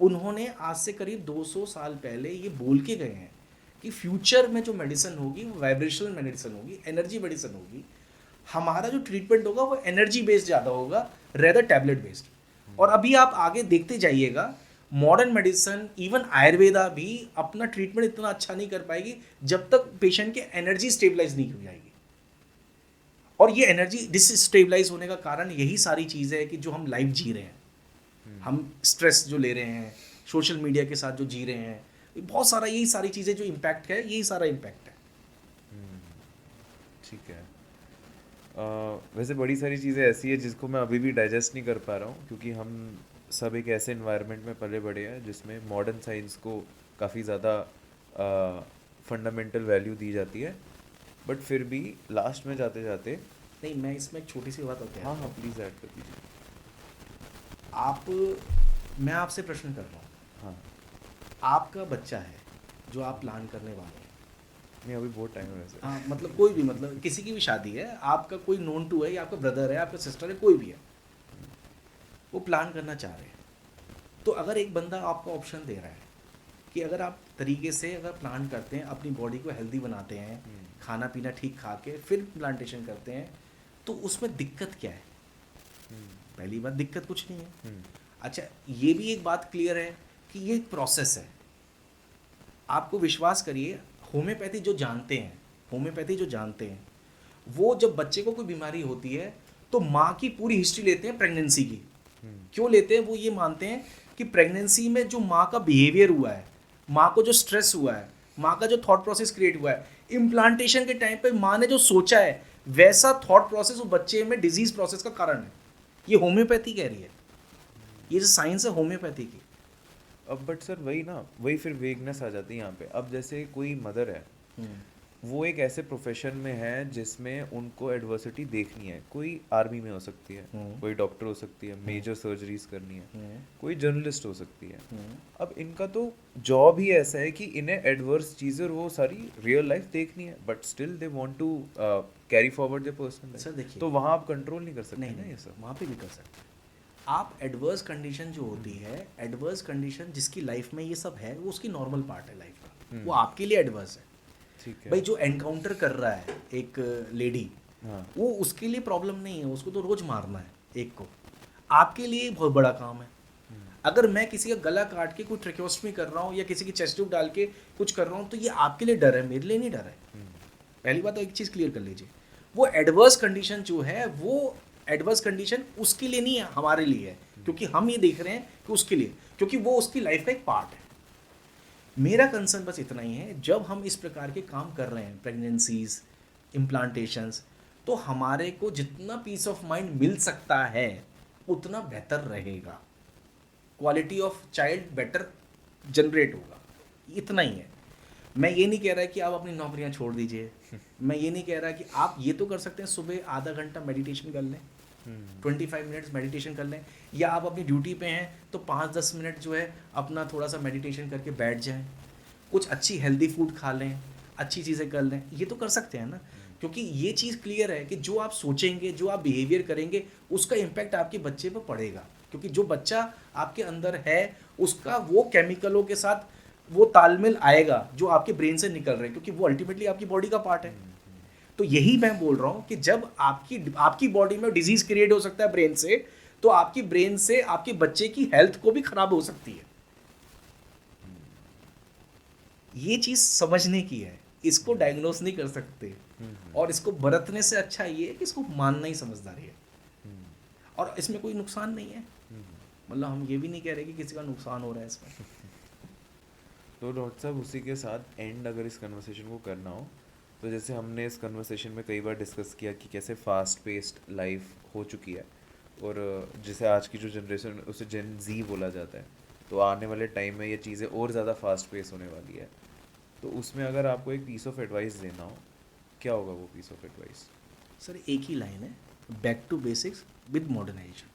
उन्होंने आज से करीब 200 साल पहले ये बोल के गए हैं कि फ्यूचर में जो मेडिसिन होगी वो वाइब्रेशनल मेडिसिन होगी, एनर्जी मेडिसिन होगी। हमारा जो ट्रीटमेंट होगा वो एनर्जी बेस्ड ज़्यादा होगा रेदर टैबलेट बेस्ड। और अभी आप आगे देखते जाइएगा, मॉडर्न मेडिसिन, इवन आयुर्वेदा भी अपना ट्रीटमेंट इतना अच्छा नहीं कर पाएगी जब तक पेशेंट की एनर्जी स्टेबलाइज नहीं हो जाएगी। और ये एनर्जी डिसस्टेबलाइज होने का कारण यही सारी चीज़ें है कि जो हम लाइफ जी रहे हैं, हम स्ट्रेस जो ले रहे हैं, सोशल मीडिया के साथ जो जी रहे हैं, बहुत सारा यही सारी चीज़ें जो इम्पैक्ट है, यही सारा इम्पैक्ट है। ठीक है। वैसे बड़ी सारी चीज़ें ऐसी है जिसको मैं अभी भी डाइजेस्ट नहीं कर पा रहा हूँ, क्योंकि हम सब एक ऐसे इन्वायरमेंट में पले बड़े हैं जिसमें मॉडर्न साइंस को काफ़ी ज़्यादा फंडामेंटल वैल्यू दी जाती है, बट फिर भी लास्ट में जाते जाते। नहीं, मैं इसमें एक छोटी सी बात और हाँ हाँ, प्लीज़ ऐड कर दीजिए। मैं आपसे प्रश्न कर रहा हूँ, हाँ। आपका बच्चा है जो आप प्लान करने वाले हैं, नहीं, अभी बहुत टाइम है वैसे। हाँ, मतलब कोई भी, मतलब किसी की भी शादी है, आपका कोई नोन टू है, या आपका ब्रदर है, आपका सिस्टर है, कोई भी है, वो प्लान करना चाह रहे हैं, तो अगर एक बंदा आपको ऑप्शन दे रहा है कि अगर आप तरीके से अगर प्लान करते हैं, अपनी बॉडी को हेल्दी बनाते हैं, खाना पीना ठीक खा के फिर प्लांटेशन करते हैं, तो उसमें दिक्कत क्या है? पहली बात, दिक्कत कुछ नहीं है। अच्छा, ये भी एक बात क्लियर है कि ये एक प्रोसेस है। आपको विश्वास करिए, होम्योपैथी जो जानते हैं, वो जब बच्चे को कोई बीमारी होती है तो माँ की पूरी हिस्ट्री लेते हैं प्रेगनेंसी की। क्यों लेते हैं? वो ये मानते हैं कि प्रेगनेंसी में जो माँ का बिहेवियर हुआ है, माँ को जो स्ट्रेस हुआ है, माँ का जो थॉट प्रोसेस क्रिएट हुआ है, इम्प्लांटेशन के टाइम पे माँ ने जो सोचा है वैसा थॉट प्रोसेस वो बच्चे में डिजीज प्रोसेस का कारण है। ये होम्योपैथी कह रही है, ये जो साइंस है होम्योपैथी की। अब बट सर वही ना, वही फिर वेगनेस आ जाती है यहाँ पे। अब जैसे कोई मदर है, वो एक ऐसे प्रोफेशन में है जिसमें उनको एडवर्सिटी देखनी है। कोई आर्मी में हो सकती है, कोई डॉक्टर हो सकती है, मेजर सर्जरीज करनी है, कोई जर्नलिस्ट हो सकती है। अब इनका तो जॉब ही ऐसा है कि इन्हें एडवर्स चीज़ें वो सारी रियल लाइफ देखनी है, but still they want to carry forward the person. Sir देखिए, तो वहाँ आप कंट्रोल नहीं कर सकते नहीं ना नहीं ये सब। वहाँ पे भी कर सकते हैं आप। एडवर्स कंडीशन जो होती है, एडवर्स कंडीशन जिसकी लाइफ में ये सब है वो उसकी नॉर्मल पार्ट है लाइफ का, वो आपके लिए एडवर्स है। ठीक है भाई जो एनकाउंटर कर रहा है एक लेडी, हाँ। वो उसके लिए प्रॉब्लम नहीं है, उसको तो रोज मारना है एक को। आपके लिए बहुत बड़ा काम है। अगर मैं किसी का गला काट के कोई ट्रेक्योस्टमी कर रहा हूँ या किसी की चेस्ट ट्यूब डाल के कुछ कर रहा हूँ तो ये आपके लिए डर है, मेरे लिए नहीं डर है। पहली बात तो एक चीज़ क्लियर कर लीजिए, वो एडवर्स कंडीशन जो है वो एडवर्स कंडीशन उसके लिए नहीं है, हमारे लिए है। क्योंकि हम ये देख रहे हैं कि उसके लिए, क्योंकि वो उसकी लाइफ का एक पार्ट है। मेरा कंसर्न बस इतना ही है, जब हम इस प्रकार के काम कर रहे हैं, प्रेगनेंसीज, इम्प्लांटेशंस, तो हमारे को जितना पीस ऑफ माइंड मिल सकता है उतना बेहतर रहेगा, quality of child better generate होगा, इतना ही है। मैं ये नहीं कह रहा कि आप अपनी नौकरियां छोड़ दीजिए, मैं ये नहीं कह रहा कि आप ये तो कर सकते हैं सुबह आधा घंटा मेडिटेशन कर लें, 25 मिनट्स मेडिटेशन कर लें, या आप अपनी ड्यूटी पे हैं तो 5-10 मिनट जो है अपना थोड़ा सा मेडिटेशन करके बैठ जाएं, कुछ अच्छी हेल्दी फूड खा लें, अच्छी चीज़ें कर लें, ये तो कर सकते हैं ना। क्योंकि ये चीज़ क्लियर है कि जो आप सोचेंगे, जो आप बिहेवियर करेंगे, उसका इम्पैक्ट आपके बच्चे पर पड़ेगा। क्योंकि जो बच्चा आपके अंदर है उसका वो केमिकलों के साथ वो तालमेल आएगा जो आपके ब्रेन से निकल रहे हैं, क्योंकि वो अल्टीमेटली आपकी बॉडी का पार्ट है। तो यही मैं बोल रहा हूँ कि जब आपकी बॉडी में डिजीज क्रिएट हो सकता है ब्रेन से, तो आपकी ब्रेन से आपके बच्चे की हेल्थ को भी खराब हो सकती है। ये चीज समझने की है, इसको डायग्नोस नहीं कर सकते, और इसको बरतने से अच्छा ये है कि इसको मानना ही समझदारी है, और इसमें कोई नुकसान नहीं है। मतलब हम ये भी नहीं कह रहे कि किसी का नुकसान हो रहा है इसमें। तो डॉक्टर साहब उसी के साथ एंड अगर इस कन्वर्सेशन को करना हो, तो जैसे हमने इस कन्वर्सेशन में कई बार डिस्कस किया कि कैसे फास्ट पेस्ड लाइफ हो चुकी है, और जैसे आज की जो जनरेशन उसे जेन जी बोला जाता है, तो आने वाले टाइम में ये चीज़ें और ज़्यादा फास्ट पेस होने वाली है। तो उसमें अगर आपको एक पीस ऑफ एडवाइस देना हो, क्या होगा वो पीस ऑफ एडवाइस? सर एक ही लाइन है, back to basics with modernisation.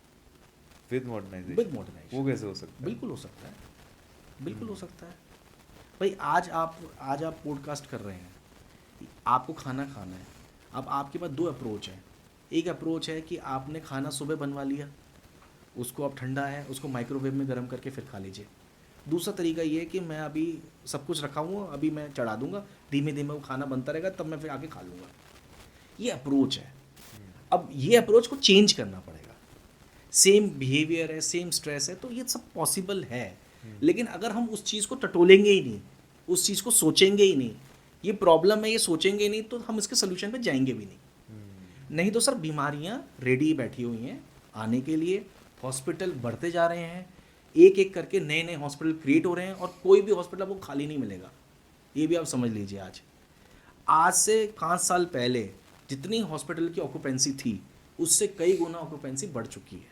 With modernisation? With modernisation वो कैसे हो सकता है? बिल्कुल हो सकता है, बिल्कुल हो सकता है। भाई आज आप पॉडकास्ट कर रहे हैं, आपको खाना खाना है। अब आपके पास दो अप्रोच है। एक अप्रोच है कि आपने खाना सुबह बनवा लिया, उसको अब ठंडा है, उसको माइक्रोवेव में गर्म करके फिर खा लीजिए। दूसरा तरीका ये है कि मैं अभी सब कुछ रखा हुआ, अभी मैं चढ़ा दूंगा, धीमे धीमे वो खाना बनता रहेगा, तब मैं फिर आके खा लूँगा। ये अप्रोच है। अब ये अप्रोच को चेंज करना पड़ेगा। सेम बिहेवियर है, सेम स्ट्रेस है, तो ये सब पॉसिबल है। लेकिन अगर हम उस चीज़ को टटोलेंगे ही नहीं, उस चीज़ को सोचेंगे ही नहीं, ये प्रॉब्लम है, ये सोचेंगे नहीं, तो हम इसके सोल्यूशन पे जाएंगे भी नहीं। नहीं तो सर बीमारियां रेडी बैठी हुई हैं आने के लिए, हॉस्पिटल बढ़ते जा रहे हैं, एक एक करके नए नए हॉस्पिटल क्रिएट हो रहे हैं, और कोई भी हॉस्पिटल आपको खाली नहीं मिलेगा। ये भी आप समझ लीजिए। आज से 5 साल पहले जितनी हॉस्पिटल की ऑक्यूपेंसी थी उससे कई गुना ऑक्यूपेंसी बढ़ चुकी है।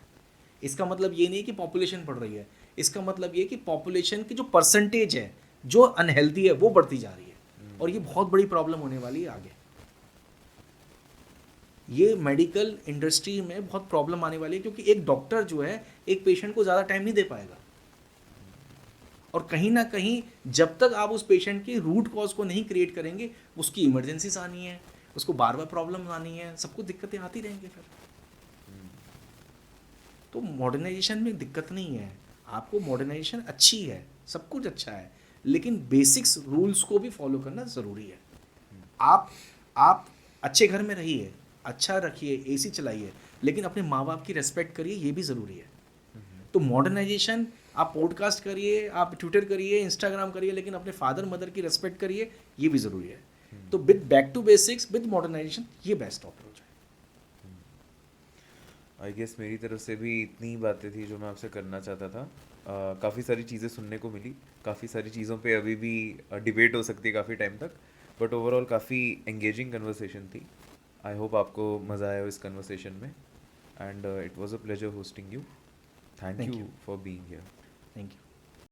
इसका मतलब ये नहीं कि पॉपुलेशन बढ़ रही है, इसका मतलब ये कि पॉपुलेशन की जो परसेंटेज है जो अनहेल्दी है वो बढ़ती जा रही है, और ये बहुत बड़ी प्रॉब्लम होने वाली है आगे। ये मेडिकल इंडस्ट्री में बहुत प्रॉब्लम आने वाली है, क्योंकि एक डॉक्टर जो है एक पेशेंट को ज़्यादा टाइम नहीं दे पाएगा, और कहीं ना कहीं जब तक आप उस पेशेंट की रूट कॉज को नहीं क्रिएट करेंगे, उसकी इमरजेंसीज आनी है, उसको बार बार प्रॉब्लम आनी है, सबको दिक्कतें आती रहेंगी फिर। तो मॉडर्नाइजेशन में दिक्कत नहीं है, आपको मॉडर्नाइजेशन अच्छी है, सब कुछ अच्छा है, लेकिन बेसिक्स रूल्स को भी फॉलो करना ज़रूरी है। आप अच्छे घर में रहिए, अच्छा रखिए, एसी चलाइए, लेकिन अपने माँ बाप की रेस्पेक्ट करिए, ये भी ज़रूरी है। तो मॉडर्नाइजेशन, आप पॉडकास्ट करिए, आप ट्विटर करिए, इंस्टाग्राम करिए, लेकिन अपने फादर मदर की रेस्पेक्ट करिए, ये भी ज़रूरी है। तो with back to basics with modernisation ये बेस्ट अप्रोच है। आई गेस मेरी तरफ से भी इतनी बातें थी जो मैं आपसे करना चाहता था। काफ़ी सारी चीज़ें सुनने को मिली, काफ़ी सारी चीज़ों पे अभी भी डिबेट हो सकती है काफ़ी टाइम तक, बट ओवरऑल काफ़ी एंगेजिंग कन्वर्सेशन थी। आई होप आपको मज़ा आया हो इस कन्वर्सेशन में, and it was a pleasure hosting you. Thank thank you you. For being here. Thank you.